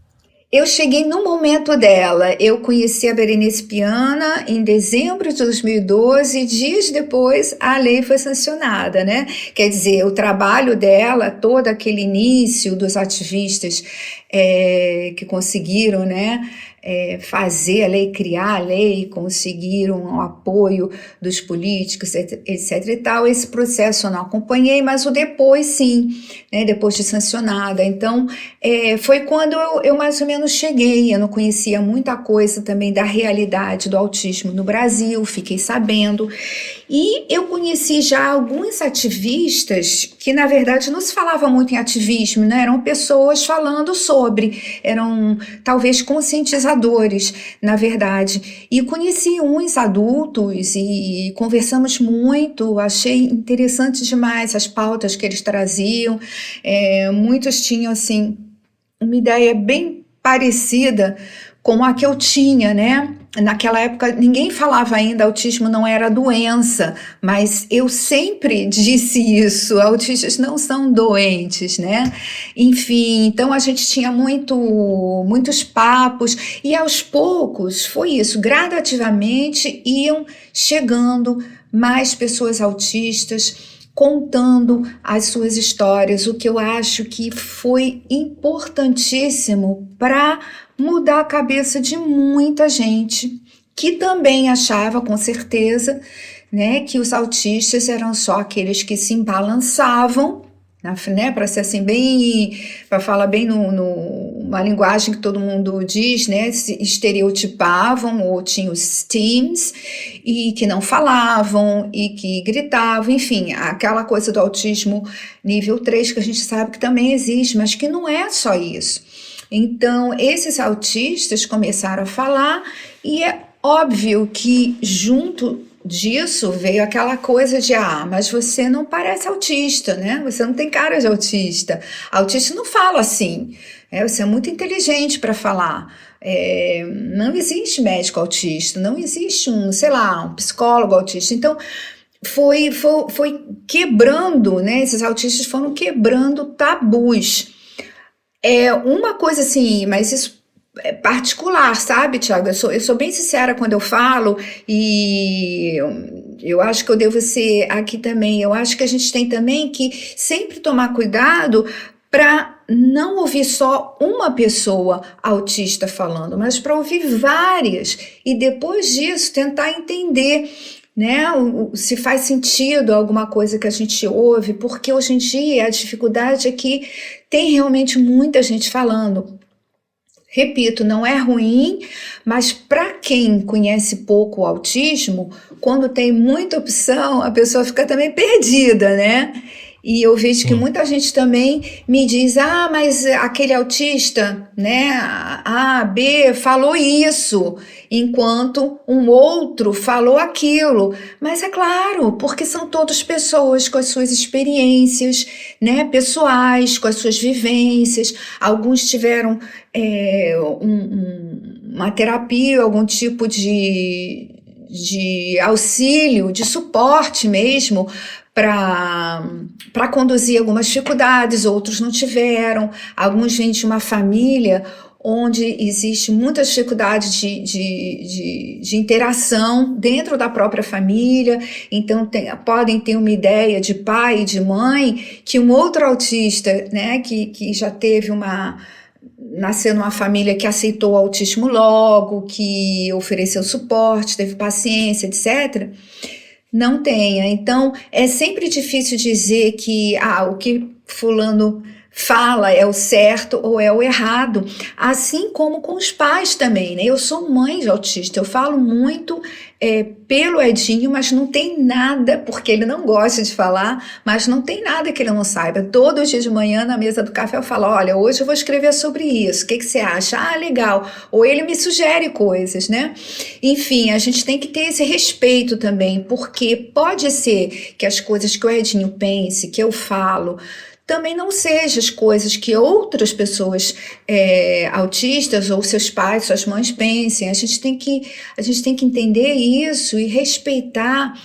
Eu cheguei no momento dela. Eu conheci a Berenice Piana em dezembro de 2012, e dias depois a lei foi sancionada, né? Quer dizer, o trabalho dela, todo aquele início dos ativistas que conseguiram, né, fazer a lei, criar a lei, conseguiram o apoio dos políticos, etc e tal. Esse processo eu não acompanhei, mas o depois sim, né, depois de sancionada. Então, foi quando eu mais ou menos cheguei. Eu não conhecia muita coisa também da realidade do autismo no Brasil, fiquei sabendo. E eu conheci já alguns ativistas que, na verdade, não se falava muito em ativismo, né? Eram pessoas falando sobre, eram talvez conscientizadores, na verdade. E conheci uns adultos e conversamos muito, achei interessante demais as pautas que eles traziam. Muitos tinham, assim, uma ideia bem parecida com a que eu tinha, né? Naquela época ninguém falava ainda, autismo não era doença, mas eu sempre disse isso, autistas não são doentes, né? Enfim, então a gente tinha muitos papos, e aos poucos foi isso, gradativamente iam chegando mais pessoas autistas, contando as suas histórias, o que eu acho que foi importantíssimo para mudar a cabeça de muita gente que também achava, com certeza, né, que os autistas eram só aqueles que se embalançavam, né, para ser assim bem, para falar bem uma linguagem que todo mundo diz, né, se estereotipavam ou tinham os teams e que não falavam e que gritavam, enfim, aquela coisa do autismo nível 3 que a gente sabe que também existe, mas que não é só isso. Então, esses autistas começaram a falar, e é óbvio que junto disso veio aquela coisa de, mas você não parece autista, né? Você não tem cara de autista. Autista não fala assim, você é muito inteligente para falar. Não existe médico autista, não existe um psicólogo autista. Então, foi quebrando, né? Esses autistas foram quebrando tabus. Uma coisa assim, mas isso é particular, sabe, Thiago? Eu sou bem sincera quando eu falo, e eu acho que eu devo ser aqui também. Eu acho que a gente tem também que sempre tomar cuidado para não ouvir só uma pessoa autista falando, mas para ouvir várias e depois disso tentar entender, né, se faz sentido alguma coisa que a gente ouve, porque hoje em dia a dificuldade é que tem realmente muita gente falando. Repito, não é ruim, mas para quem conhece pouco o autismo, quando tem muita opção, a pessoa fica também perdida, né? E eu vejo que muita gente também me diz, mas aquele autista, né, A, B, falou isso, enquanto um outro falou aquilo. Mas é claro, porque são todas pessoas com as suas experiências, né, pessoais, com as suas vivências. Alguns tiveram uma terapia, algum tipo de auxílio, de suporte mesmo, para conduzir algumas dificuldades, outros não tiveram. Alguns vêm de uma família onde existe muita dificuldade de interação dentro da própria família, então podem ter uma ideia de pai e de mãe que um outro autista, né, que já teve nasceu numa família que aceitou o autismo logo, que ofereceu suporte, teve paciência, etc., não tenha. Então, é sempre difícil dizer que o que fulano fala é o certo ou é o errado, assim como com os pais também, né? Eu sou mãe de autista, eu falo muito pelo Edinho, mas não tem nada, porque ele não gosta de falar, mas não tem nada que ele não saiba. Todo dia de manhã na mesa do café eu falo, olha, hoje eu vou escrever sobre isso, o que você acha? Legal. Ou ele me sugere coisas, né? Enfim, a gente tem que ter esse respeito também, porque pode ser que as coisas que o Edinho pense, que eu falo, também não sejam as coisas que outras pessoas autistas ou seus pais, suas mães pensem. A gente tem que entender isso e respeitar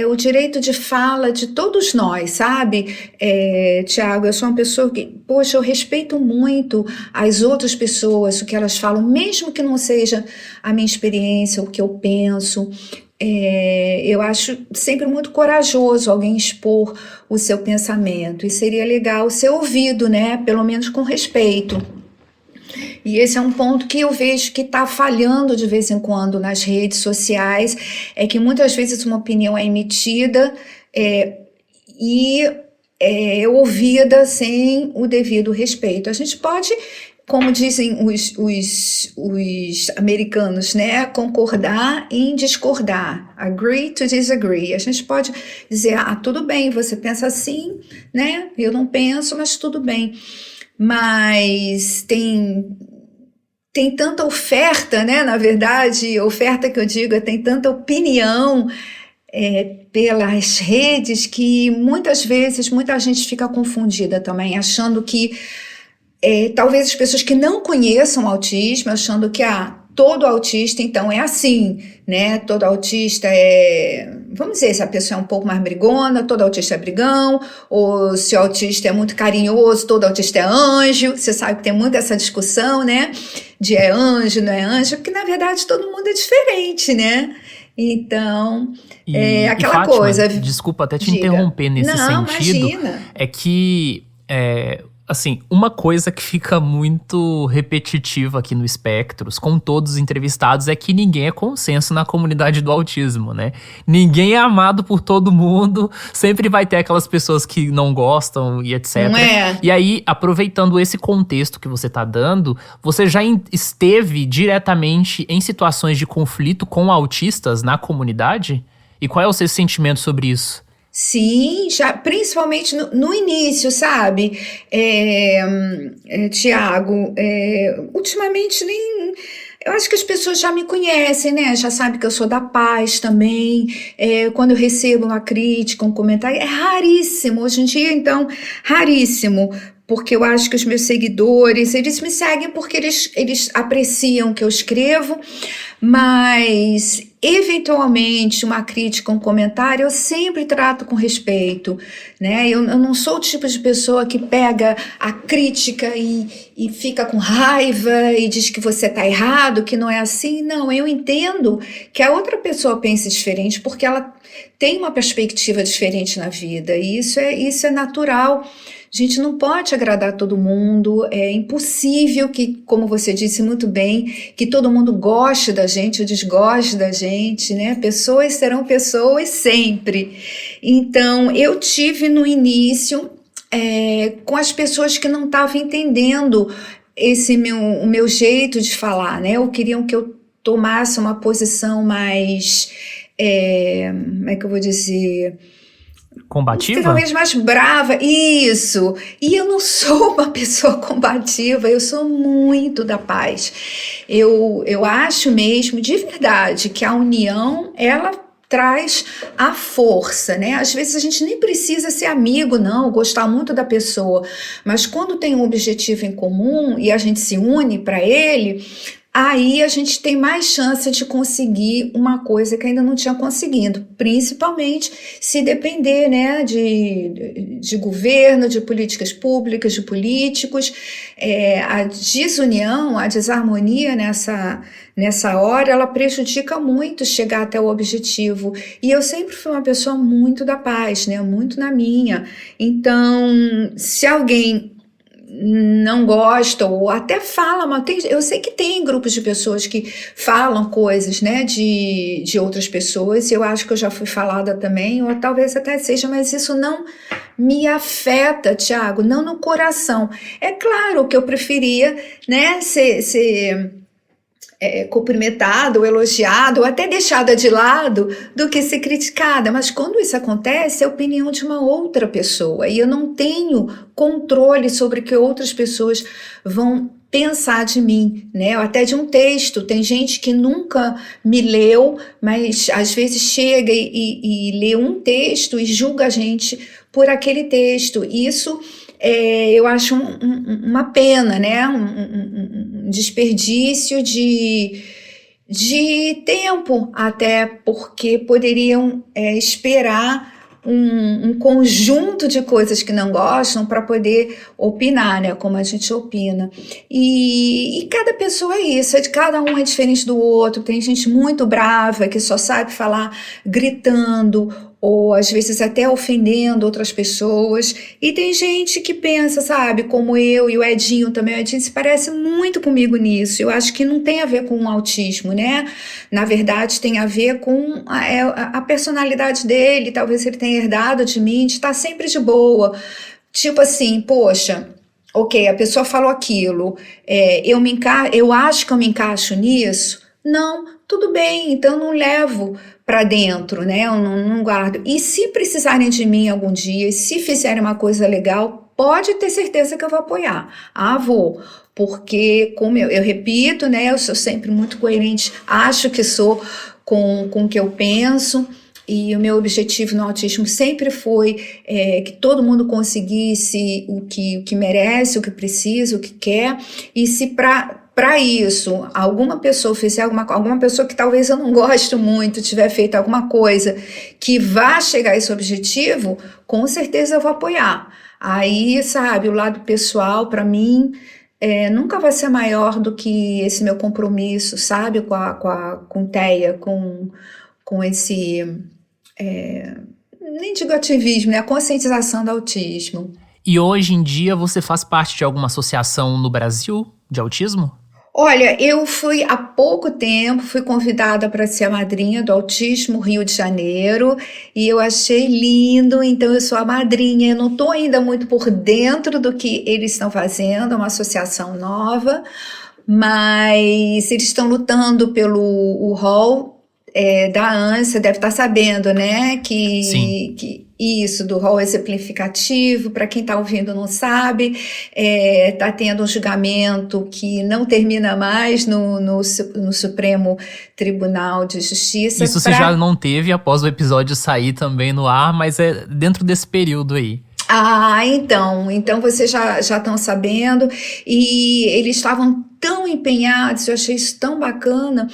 o direito de fala de todos nós, sabe? Tiago, eu sou uma pessoa que, poxa, eu respeito muito as outras pessoas, o que elas falam, mesmo que não seja a minha experiência, o que eu penso. Eu acho sempre muito corajoso alguém expor o seu pensamento, e seria legal ser ouvido, né? Pelo menos com respeito. E esse é um ponto que eu vejo que está falhando de vez em quando nas redes sociais, é que muitas vezes uma opinião é emitida e é ouvida sem o devido respeito. A gente pode, como dizem os americanos, né, concordar em discordar, agree to disagree. A gente pode dizer, tudo bem, você pensa assim, né, eu não penso, mas tudo bem. Mas tem tanta oferta, né, na verdade, oferta que eu digo, tem tanta opinião pelas redes que muitas vezes muita gente fica confundida também, achando que talvez as pessoas que não conheçam autismo, achando que todo autista então é assim, né? Todo autista vamos dizer, se a pessoa é um pouco mais brigona, todo autista é brigão, ou se o autista é muito carinhoso, todo autista é anjo. Você sabe que tem muito essa discussão, né? De é anjo, não é anjo, porque na verdade todo mundo é diferente, né? Então, aquela Fátima, coisa. Desculpa até te interromper nesse sentido. Imagina. É que, assim, uma coisa que fica muito repetitiva aqui no Espectros, com todos os entrevistados, é que ninguém é consenso na comunidade do autismo, né? Ninguém é amado por todo mundo, sempre vai ter aquelas pessoas que não gostam e etc. Não é? E aí, aproveitando esse contexto que você tá dando, você já esteve diretamente em situações de conflito com autistas na comunidade? E qual é o seu sentimento sobre isso? Sim, já, principalmente no início, sabe? Tiago, ultimamente nem... Eu acho que as pessoas já me conhecem, né? Já sabem que eu sou da paz também. Quando eu recebo uma crítica, um comentário, é raríssimo. Hoje em dia, então, raríssimo. Porque eu acho que os meus seguidores, eles me seguem porque eles apreciam o que eu escrevo, mas eventualmente uma crítica, um comentário, eu sempre trato com respeito, né? Eu não sou o tipo de pessoa que pega a crítica e fica com raiva e diz que você está errado, que não é assim. Não, eu entendo que a outra pessoa pense diferente porque ela tem uma perspectiva diferente na vida, e isso é natural A gente não pode agradar todo mundo, é impossível que, como você disse muito bem, que todo mundo goste da gente ou desgoste da gente, né? Pessoas serão pessoas sempre. Então, eu tive no início com as pessoas que não estavam entendendo o meu jeito de falar, né? Ou queriam que eu tomasse uma posição mais, como é que eu vou dizer? Combativa? Talvez mais brava, isso. E eu não sou uma pessoa combativa, eu sou muito da paz. Eu acho mesmo, de verdade, que a união, ela traz a força, né? Às vezes a gente nem precisa ser amigo, não, gostar muito da pessoa, mas quando tem um objetivo em comum e a gente se une para ele, aí a gente tem mais chance de conseguir uma coisa que ainda não tinha conseguido, principalmente se depender, né, de governo, de políticas públicas, de políticos. A desunião, a desarmonia nessa hora, ela prejudica muito chegar até o objetivo. E eu sempre fui uma pessoa muito da paz, né, muito na minha. Então, se alguém não gosta ou até fala, mas eu sei que tem grupos de pessoas que falam coisas, né, de outras pessoas, eu acho que eu já fui falada também, ou talvez até seja, mas isso não me afeta, Tiago, não no coração. É claro que eu preferia, né, ser cumprimentada ou elogiada ou até deixada de lado do que ser criticada, mas quando isso acontece é a opinião de uma outra pessoa e eu não tenho controle sobre o que outras pessoas vão pensar de mim, né? Ou até de um texto. Tem gente que nunca me leu, mas às vezes chega e lê um texto e julga a gente por aquele texto. Isso eu acho uma pena, né? Um desperdício de tempo, até porque poderiam esperar um conjunto de coisas que não gostam para poder opinar, né? Como a gente opina. E cada pessoa é isso, cada um é diferente do outro. Tem gente muito brava que só sabe falar gritando, ou às vezes até ofendendo outras pessoas, e tem gente que pensa, sabe, como eu e o Edinho também, o Edinho se parece muito comigo nisso, eu acho que não tem a ver com o autismo, né, na verdade tem a ver com a personalidade dele, talvez ele tenha herdado de mim, de estar sempre de boa, tipo assim, poxa, ok, a pessoa falou aquilo, eu acho que eu me encaixo nisso, não, tudo bem, então não levo para dentro, né? Eu não guardo. E se precisarem de mim algum dia, se fizerem uma coisa legal, pode ter certeza que eu vou apoiar. Ah, vou. Porque, como eu repito, né? Eu sou sempre muito coerente, acho que sou com o que eu penso. E o meu objetivo no autismo sempre foi que todo mundo conseguisse o que merece, o que precisa, o que quer. E se para isso, alguma pessoa fizer alguma pessoa que talvez eu não goste muito, tiver feito alguma coisa que vá chegar a esse objetivo, com certeza eu vou apoiar. Aí, sabe, o lado pessoal, para mim, nunca vai ser maior do que esse meu compromisso, sabe, com TEA, com esse, nem digo ativismo, né, a conscientização do autismo. E hoje em dia você faz parte de alguma associação no Brasil de autismo? Olha, eu fui há pouco tempo, fui convidada para ser a madrinha do Autismo Rio de Janeiro e eu achei lindo, então eu sou a madrinha, eu não estou ainda muito por dentro do que eles estão fazendo, é uma associação nova, mas eles estão lutando pelo o rol da ANSA, deve estar sabendo, né, Sim. que isso, do rol exemplificativo, para quem está ouvindo não sabe, está tendo um julgamento que não termina mais no Supremo Tribunal de Justiça. Isso você já não teve após o episódio sair também no ar, mas é dentro desse período aí. Ah, então vocês já estão sabendo, e eles estavam tão empenhados, eu achei isso tão bacana,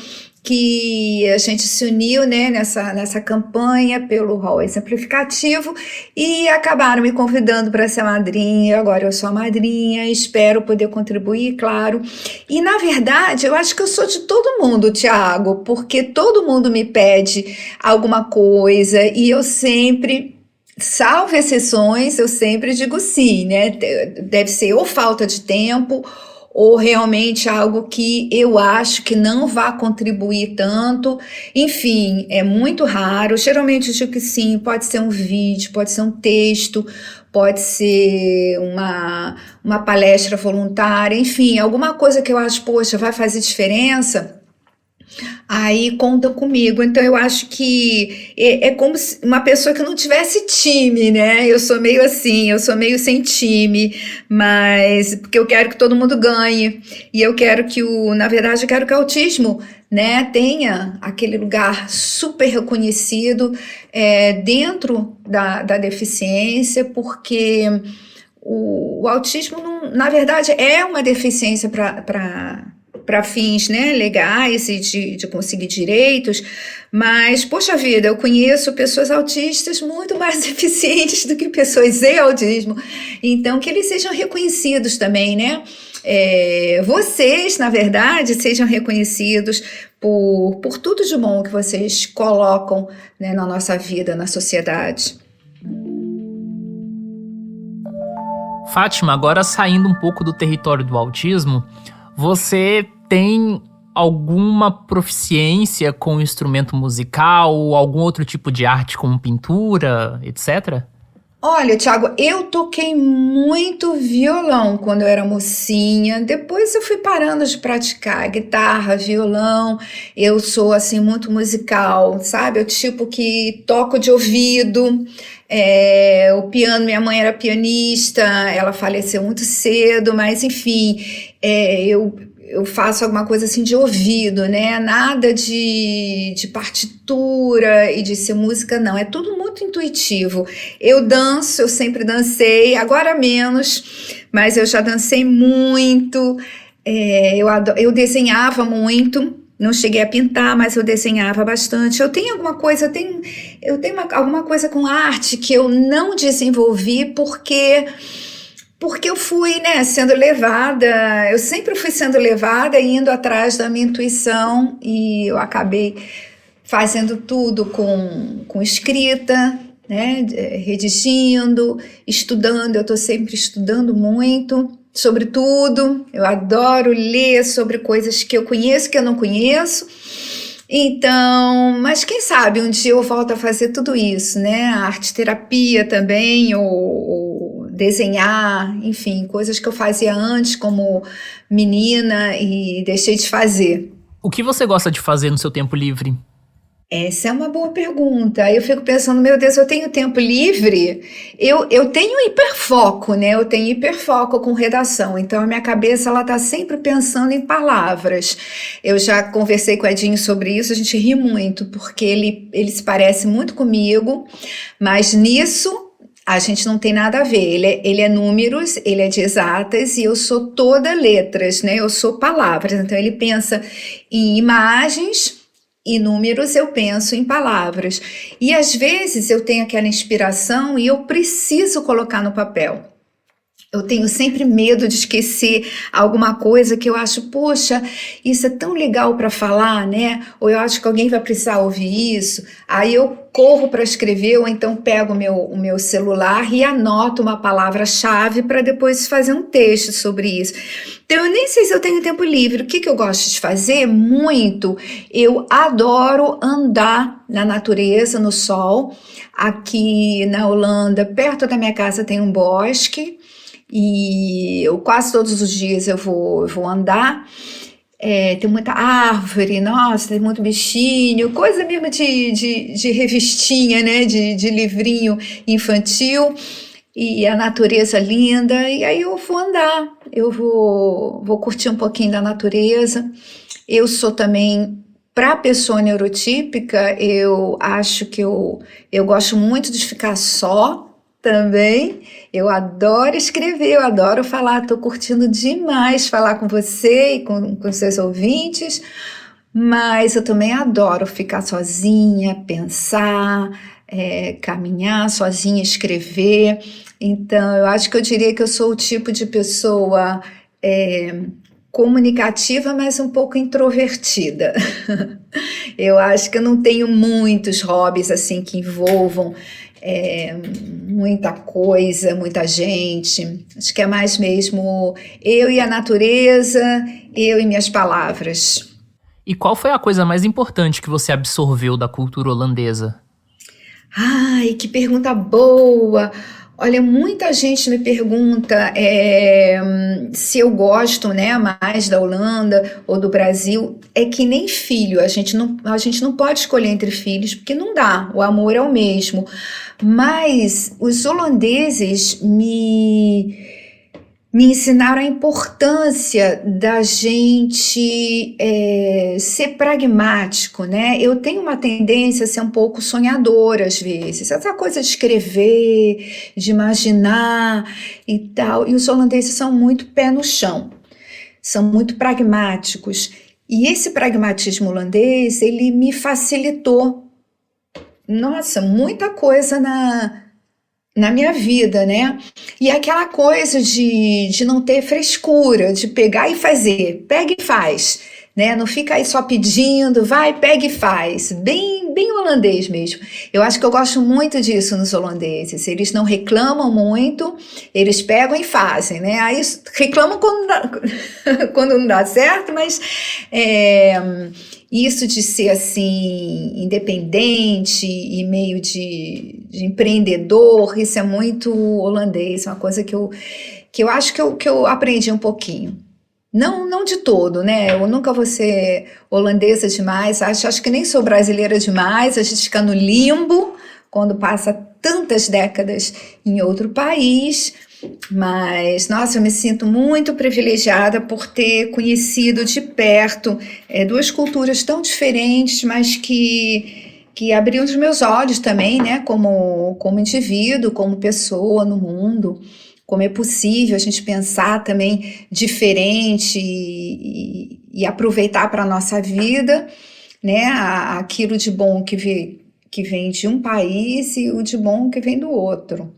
que a gente se uniu, né, nessa campanha pelo rol exemplificativo e acabaram me convidando para ser madrinha. Agora eu sou a madrinha, espero poder contribuir, claro. E na verdade, eu acho que eu sou de todo mundo, Tiago, porque todo mundo me pede alguma coisa e eu sempre Salvo exceções, eu sempre digo sim, né? Deve ser ou falta de tempo, ou realmente algo que eu acho que não vai contribuir tanto. Enfim, é muito raro. Geralmente eu digo que sim, pode ser um vídeo, pode ser um texto, pode ser uma palestra voluntária, enfim, alguma coisa que eu acho, poxa, vai fazer diferença. Aí conta comigo. Então eu acho que é como se uma pessoa que não tivesse time, né? Eu sou meio assim, eu sou meio sem time, mas porque eu quero que todo mundo ganhe. E eu quero que na verdade, eu quero que o autismo, né, tenha aquele lugar super reconhecido dentro da deficiência, porque o autismo, não, na verdade, é uma deficiência para fins, né, legais e de conseguir direitos, mas, poxa vida, eu conheço pessoas autistas muito mais eficientes do que pessoas sem autismo, então que eles sejam reconhecidos também, né? Vocês, na verdade, sejam reconhecidos por tudo de bom que vocês colocam, né, na nossa vida, na sociedade. Fátima, agora saindo um pouco do território do autismo, você tem alguma proficiência com instrumento musical ou algum outro tipo de arte como pintura, etc? Olha, Thiago, eu toquei muito violão quando eu era mocinha. Depois eu fui parando de praticar guitarra, violão. Eu sou assim muito musical, sabe? Eu tipo que toco de ouvido. O piano, minha mãe era pianista, ela faleceu muito cedo, mas enfim, eu faço alguma coisa assim de ouvido, né? Nada de partitura e de ser música, não. É tudo muito intuitivo. Eu danço, eu sempre dancei, agora menos, mas eu já dancei muito. Eu desenhava muito. Não cheguei a pintar, mas eu desenhava bastante. Eu tenho alguma coisa, alguma coisa com arte que eu não desenvolvi porque eu fui, né, sendo levada, eu sempre fui sendo levada e indo atrás da minha intuição, e eu acabei fazendo tudo com escrita, né, redigindo, estudando. Eu estou sempre estudando muito sobre tudo. Eu adoro ler sobre coisas que eu conheço, que eu não conheço. Então, mas quem sabe um dia eu volto a fazer tudo isso, né? A arte terapia também, ou desenhar, enfim, coisas que eu fazia antes como menina e deixei de fazer. O que você gosta de fazer no seu tempo livre? Essa é uma boa pergunta. Aí eu fico pensando, meu Deus, eu tenho tempo livre? Eu tenho hiperfoco, né? Eu tenho hiperfoco com redação, então a minha cabeça ela tá sempre pensando em palavras. Eu já conversei com o Edinho sobre isso, a gente ri muito, porque ele se parece muito comigo, mas nisso a gente não tem nada a ver. Ele é números, ele é de exatas e eu sou toda letras, né? Eu sou palavras. Então ele pensa em imagens e números, eu penso em palavras. E às vezes eu tenho aquela inspiração e eu preciso colocar no papel. Eu tenho sempre medo de esquecer alguma coisa que eu acho, poxa, isso é tão legal para falar, né? Ou eu acho que alguém vai precisar ouvir isso. Aí eu corro para escrever, ou então pego o meu celular e anoto uma palavra-chave para depois fazer um texto sobre isso. Então eu nem sei se eu tenho tempo livre. O que eu gosto de fazer? Muito. Eu adoro andar na natureza, no sol. Aqui na Holanda, perto da minha casa, tem um bosque. E eu quase todos os dias eu vou andar. Tem muita árvore, nossa, tem muito bichinho, coisa mesmo de revistinha, né? De livrinho infantil, e a natureza linda. E aí eu vou andar, eu vou curtir um pouquinho da natureza. Eu sou também, para a pessoa neurotípica, eu acho que eu gosto muito de ficar só. Também, eu adoro escrever, eu adoro falar, estou curtindo demais falar com você e com seus ouvintes, mas eu também adoro ficar sozinha, pensar, caminhar sozinha, escrever. Então, eu acho que eu diria que eu sou o tipo de pessoa comunicativa, mas um pouco introvertida. Eu acho que eu não tenho muitos hobbies assim que envolvam muita coisa, muita gente. Acho que é mais mesmo eu e a natureza, eu e minhas palavras. E qual foi a coisa mais importante que você absorveu da cultura holandesa? Ai, que pergunta boa! Olha, muita gente me pergunta se eu gosto, né, mais da Holanda ou do Brasil. É que nem filho, a gente não pode escolher entre filhos, porque não dá, o amor é o mesmo. Mas os holandeses me ensinaram a importância da gente ser pragmático, né? Eu tenho uma tendência a ser um pouco sonhadora às vezes, essa coisa de escrever, de imaginar e tal. E os holandeses são muito pé no chão, são muito pragmáticos. E esse pragmatismo holandês, ele me facilitou, nossa, muita coisa na minha vida, né? E aquela coisa de não ter frescura, de pegar e fazer, pega e faz, né? Não fica aí só pedindo, vai, pega e faz, bem, bem holandês mesmo. Eu acho que eu gosto muito disso nos holandeses, eles não reclamam muito, eles pegam e fazem, né? Aí reclamam quando não dá certo, mas isso de ser assim, independente e meio de empreendedor, isso é muito holandês, uma coisa que eu acho que eu aprendi um pouquinho. Não de todo, né? Eu nunca vou ser holandesa demais, acho que nem sou brasileira demais, a gente fica no limbo quando passa tantas décadas em outro país. Mas, nossa, eu me sinto muito privilegiada por ter conhecido de perto duas culturas tão diferentes, mas que abriam os meus olhos também, né? Como indivíduo, como pessoa no mundo, como é possível a gente pensar também diferente e aproveitar para a nossa vida, né? Aquilo de bom que vem de um país e o de bom que vem do outro.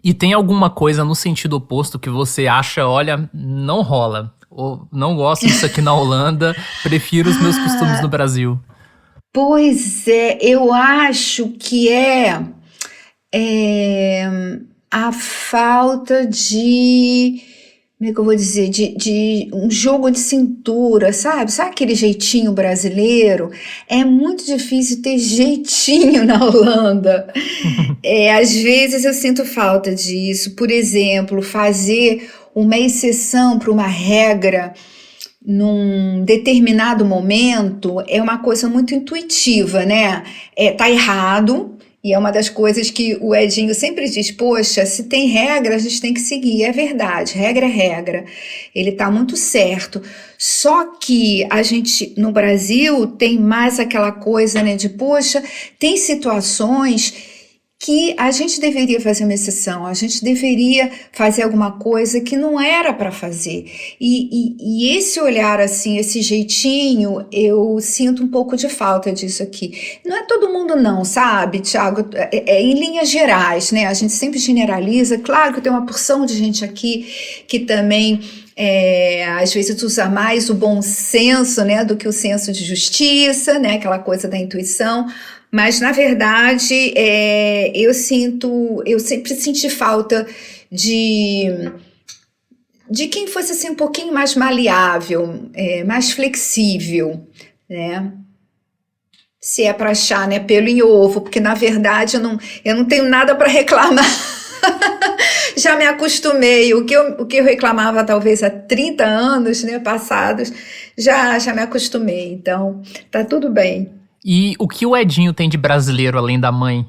E tem alguma coisa no sentido oposto que você acha, olha, não rola, ou não gosto disso aqui na Holanda, prefiro os meus costumes no Brasil? Pois é, eu acho que a falta de, como é que eu vou dizer, de um jogo de cintura, sabe? Sabe aquele jeitinho brasileiro? É muito difícil ter jeitinho na Holanda. Às vezes eu sinto falta disso. Por exemplo, fazer uma exceção para uma regra num determinado momento é uma coisa muito intuitiva, né? Tá errado, e é uma das coisas que o Edinho sempre diz, poxa, se tem regra, a gente tem que seguir. É verdade, regra é regra. Ele tá muito certo. Só que a gente, no Brasil, tem mais aquela coisa, né, de, poxa, tem situações que a gente deveria fazer uma exceção, a gente deveria fazer alguma coisa que não era para fazer. E esse olhar assim, esse jeitinho, eu sinto um pouco de falta disso aqui. Não é todo mundo não, sabe, Thiago? Em linhas gerais, né? A gente sempre generaliza. Claro que tem uma porção de gente aqui que também às vezes usa mais o bom senso, né, do que o senso de justiça, né, aquela coisa da intuição. Mas, na verdade, eu sempre senti falta de quem fosse assim, um pouquinho mais maleável, mais flexível, né? Se é para achar, né, pelo em ovo, porque, na verdade, eu não tenho nada para reclamar. Já me acostumei. O que eu reclamava talvez há 30 anos, né, passados, já me acostumei. Então, tá tudo bem. E o que o Edinho tem de brasileiro além da mãe?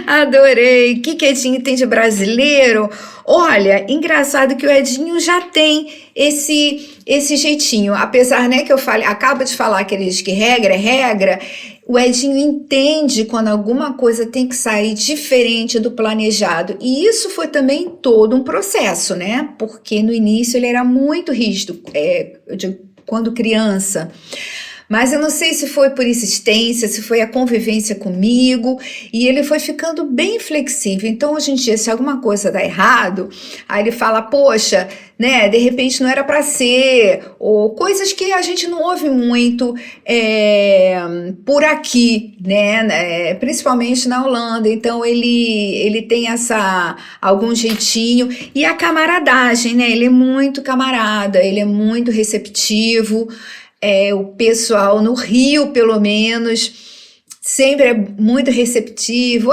Adorei! O que Edinho tem de brasileiro? Olha, engraçado que o Edinho já tem esse jeitinho. Apesar, né, que eu acabo de falar que ele diz que regra é regra, o Edinho entende quando alguma coisa tem que sair diferente do planejado. E isso foi também todo um processo, né? Porque no início ele era muito rígido, eu digo, quando criança. Mas eu não sei se foi por insistência, se foi a convivência comigo, e ele foi ficando bem flexível. Então, hoje em dia, se alguma coisa dá errado, aí ele fala, poxa, né, de repente não era para ser, ou coisas que a gente não ouve muito por aqui, né, principalmente na Holanda. Então, ele tem algum jeitinho, e a camaradagem, né, ele é muito camarada, ele é muito receptivo. O pessoal no Rio, pelo menos, sempre é muito receptivo.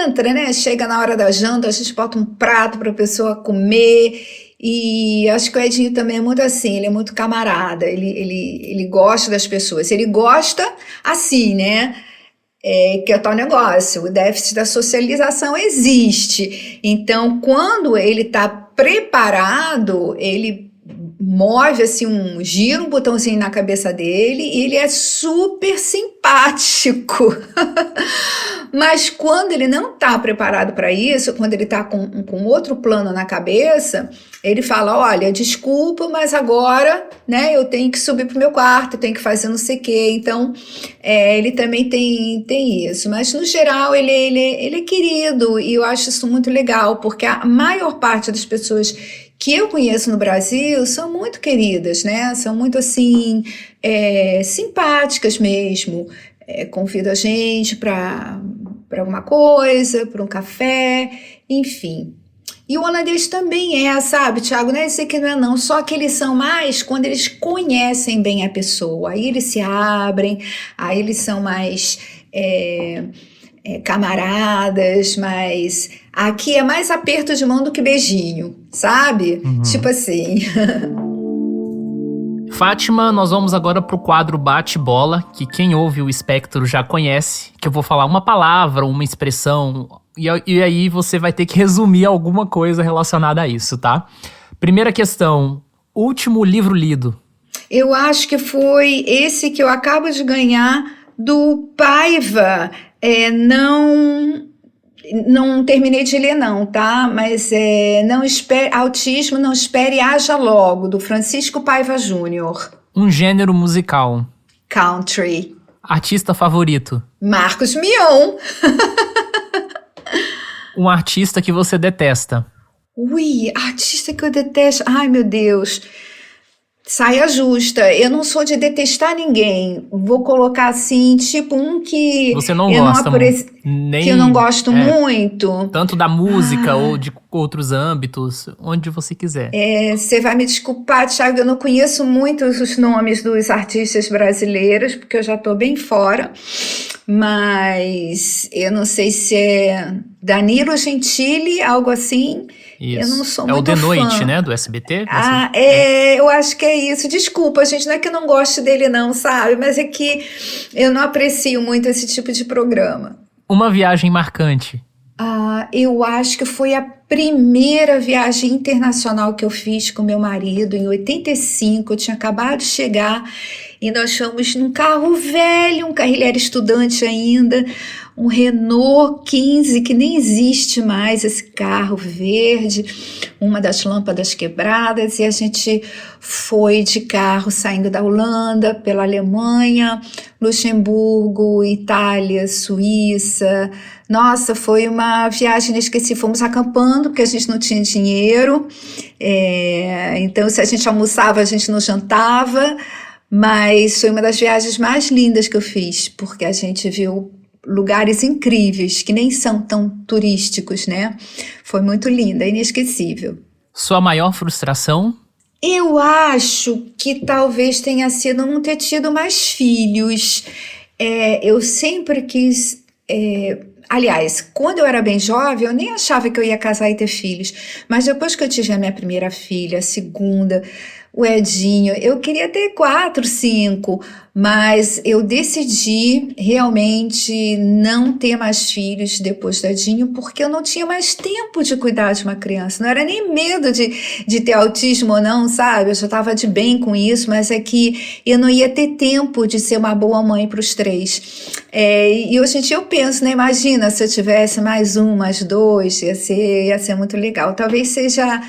Entra, né? Chega na hora da janta, a gente bota um prato para a pessoa comer. E acho que o Edinho também é muito assim, ele é muito camarada, ele gosta das pessoas. Ele gosta assim, né? Que é o tal negócio, o déficit da socialização existe. Então, quando ele está preparado, ele move assim, gira um botãozinho na cabeça dele e ele é super simpático. Mas quando ele não está preparado para isso, quando ele está com outro plano na cabeça, ele fala, olha, desculpa, mas agora, né, eu tenho que subir para o meu quarto, eu tenho que fazer não sei o quê. Então, ele também tem isso. Mas, no geral, ele é querido e eu acho isso muito legal, porque a maior parte das pessoas que eu conheço no Brasil são muito queridas, né? São muito, assim, simpáticas mesmo. Convida a gente para alguma coisa, para um café, enfim. E o holandês também sabe, Thiago? Não é dizer que não é não, só que eles são mais quando eles conhecem bem a pessoa. Aí eles se abrem, aí eles são mais camaradas, mas aqui é mais aperto de mão do que beijinho, sabe? Uhum. Tipo assim. Fátima, nós vamos agora pro quadro Bate-Bola, que quem ouve o Espectro já conhece, que eu vou falar uma palavra, uma expressão, e aí você vai ter que resumir alguma coisa relacionada a isso, tá? Primeira questão, último livro lido. Eu acho que foi esse que eu acabo de ganhar do Paiva. Não terminei de ler não, tá? Mas Autismo, não espere e haja logo, do Francisco Paiva Júnior. Um gênero musical. Country. Artista favorito. Marcos Mion. Um artista que você detesta. Artista que eu detesto. Ai, meu Deus. Saia justa. Eu não sou de detestar ninguém. Vou colocar assim, tipo um que você não gosta nem que eu não gosto muito. Tanto da música ou de outros âmbitos, onde você quiser. Você vai me desculpar, Thiago, eu não conheço muito os nomes dos artistas brasileiros, porque eu já estou bem fora. Mas eu não sei se é Danilo Gentili, algo assim. Isso. Eu não sou muito fã. É o De Noite, fã. né? Do SBT? Eu acho que é isso. Desculpa, gente, não é que eu não goste dele não, sabe? Mas é que eu não aprecio muito esse tipo de programa. Uma viagem marcante. Eu acho que foi a primeira viagem internacional que eu fiz com meu marido, em 85. Eu tinha acabado de chegar e nós fomos num carro velho, ele era estudante ainda, um Renault 15, que nem existe mais, esse carro verde, uma das lâmpadas quebradas, e a gente foi de carro saindo da Holanda, pela Alemanha, Luxemburgo, Itália, Suíça. Nossa, foi uma viagem inesquecível. Fomos acampando, porque a gente não tinha dinheiro, então se a gente almoçava, a gente não jantava, mas foi uma das viagens mais lindas que eu fiz, porque a gente viu lugares incríveis, que nem são tão turísticos, né? Foi muito linda, inesquecível. Sua maior frustração? Eu acho que talvez tenha sido não ter tido mais filhos. Eu sempre quis... Aliás, quando eu era bem jovem, eu nem achava que eu ia casar e ter filhos. Mas depois que eu tive a minha primeira filha, a segunda, o Edinho, eu queria ter 4, 5, mas eu decidi realmente não ter mais filhos depois do Edinho, porque eu não tinha mais tempo de cuidar de uma criança. Não era nem medo de ter autismo ou não, sabe? Eu já estava de bem com isso, mas é que eu não ia ter tempo de ser uma boa mãe para os 3. E hoje em dia eu penso, né? Imagina se eu tivesse mais 1, mais 2, ia ser muito legal. Talvez seja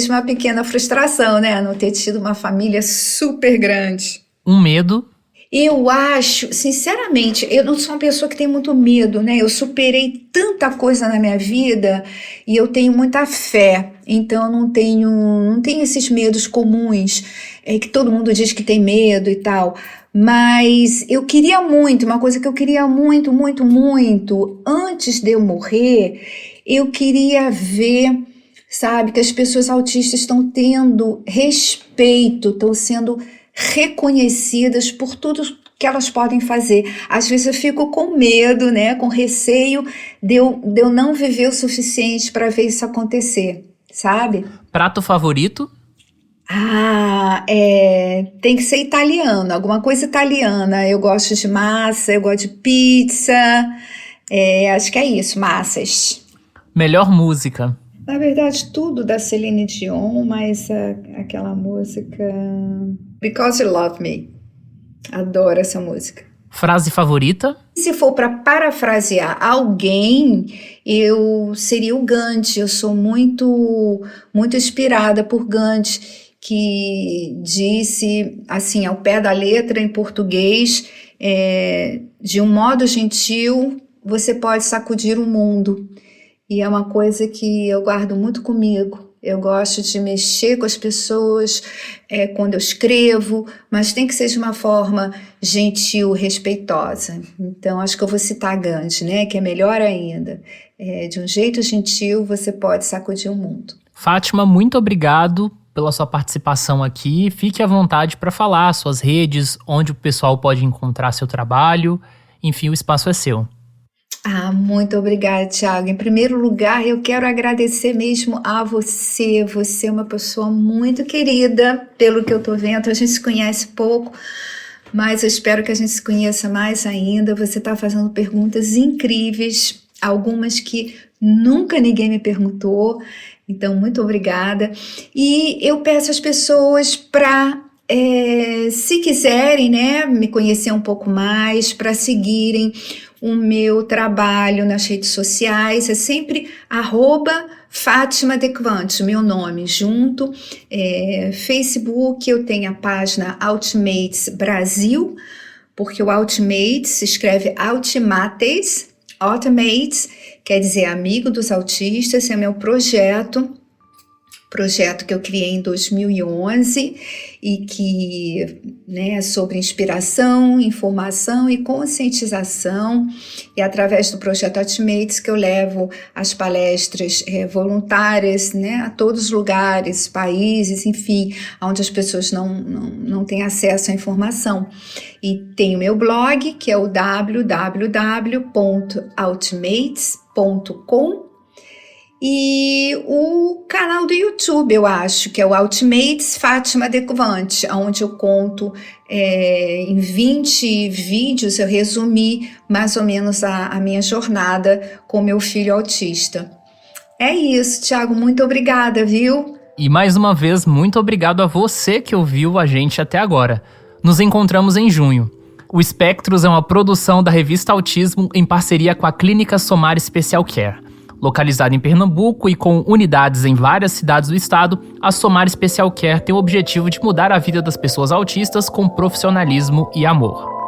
uma pequena frustração, né? Não ter tido uma família super grande. Um medo? Eu acho, sinceramente, eu não sou uma pessoa que tem muito medo, né? Eu superei tanta coisa na minha vida e eu tenho muita fé. Então eu não tenho esses medos comuns, que todo mundo diz que tem medo e tal. Mas eu queria muito, uma coisa que eu queria muito, muito, muito, antes de eu morrer, eu queria ver, sabe, que as pessoas autistas estão tendo respeito, estão sendo reconhecidas por tudo que elas podem fazer. Às vezes eu fico com medo, né, com receio de eu não viver o suficiente para ver isso acontecer, sabe? Prato favorito? Tem que ser italiano, alguma coisa italiana. Eu gosto de massa, eu gosto de pizza, acho que é isso, massas. Melhor música? Na verdade, tudo da Celine Dion, mas aquela música Because You Love Me. Adoro essa música. Frase favorita? Se for para parafrasear alguém, eu seria o Gandhi. Eu sou muito, muito inspirada por Gandhi, que disse, assim, ao pé da letra em português, de um modo gentil, você pode sacudir o mundo. E é uma coisa que eu guardo muito comigo. Eu gosto de mexer com as pessoas quando eu escrevo, mas tem que ser de uma forma gentil, respeitosa. Então, acho que eu vou citar Gandhi, né? Que é melhor ainda. De um jeito gentil, você pode sacudir o mundo. Fátima, muito obrigado pela sua participação aqui. Fique à vontade para falar suas redes, onde o pessoal pode encontrar seu trabalho. Enfim, o espaço é seu. Muito obrigada, Thiago. Em primeiro lugar, eu quero agradecer mesmo a você. Você é uma pessoa muito querida, pelo que eu tô vendo. A gente se conhece pouco, mas eu espero que a gente se conheça mais ainda. Você está fazendo perguntas incríveis, algumas que nunca ninguém me perguntou. Então, muito obrigada. E eu peço às pessoas para, se quiserem, né, me conhecer um pouco mais, para seguirem o meu trabalho nas redes sociais, é sempre @Fátima Dequante, meu nome, junto. Facebook, eu tenho a página Ultimates Brasil, porque o Ultimates se escreve Ultimates, quer dizer amigo dos autistas, é meu projeto que eu criei em 2011 e que, né, é sobre inspiração, informação e conscientização, e através do projeto Ultimates que eu levo as palestras voluntárias, né, a todos os lugares, países, enfim, onde as pessoas não têm acesso à informação. E tem o meu blog, que é o www.ultimates.com, e o canal do YouTube, eu acho, que é o Ultimates Fátima Dequante, onde eu conto em 20 vídeos, eu resumi mais ou menos a minha jornada com meu filho autista. É isso, Thiago, muito obrigada, viu? E mais uma vez, muito obrigado a você que ouviu a gente até agora. Nos encontramos em junho. O Espectros é uma produção da revista Autismo em parceria com a Clínica Somar Special Care. Localizada em Pernambuco e com unidades em várias cidades do estado, a Somar Special Care tem o objetivo de mudar a vida das pessoas autistas com profissionalismo e amor.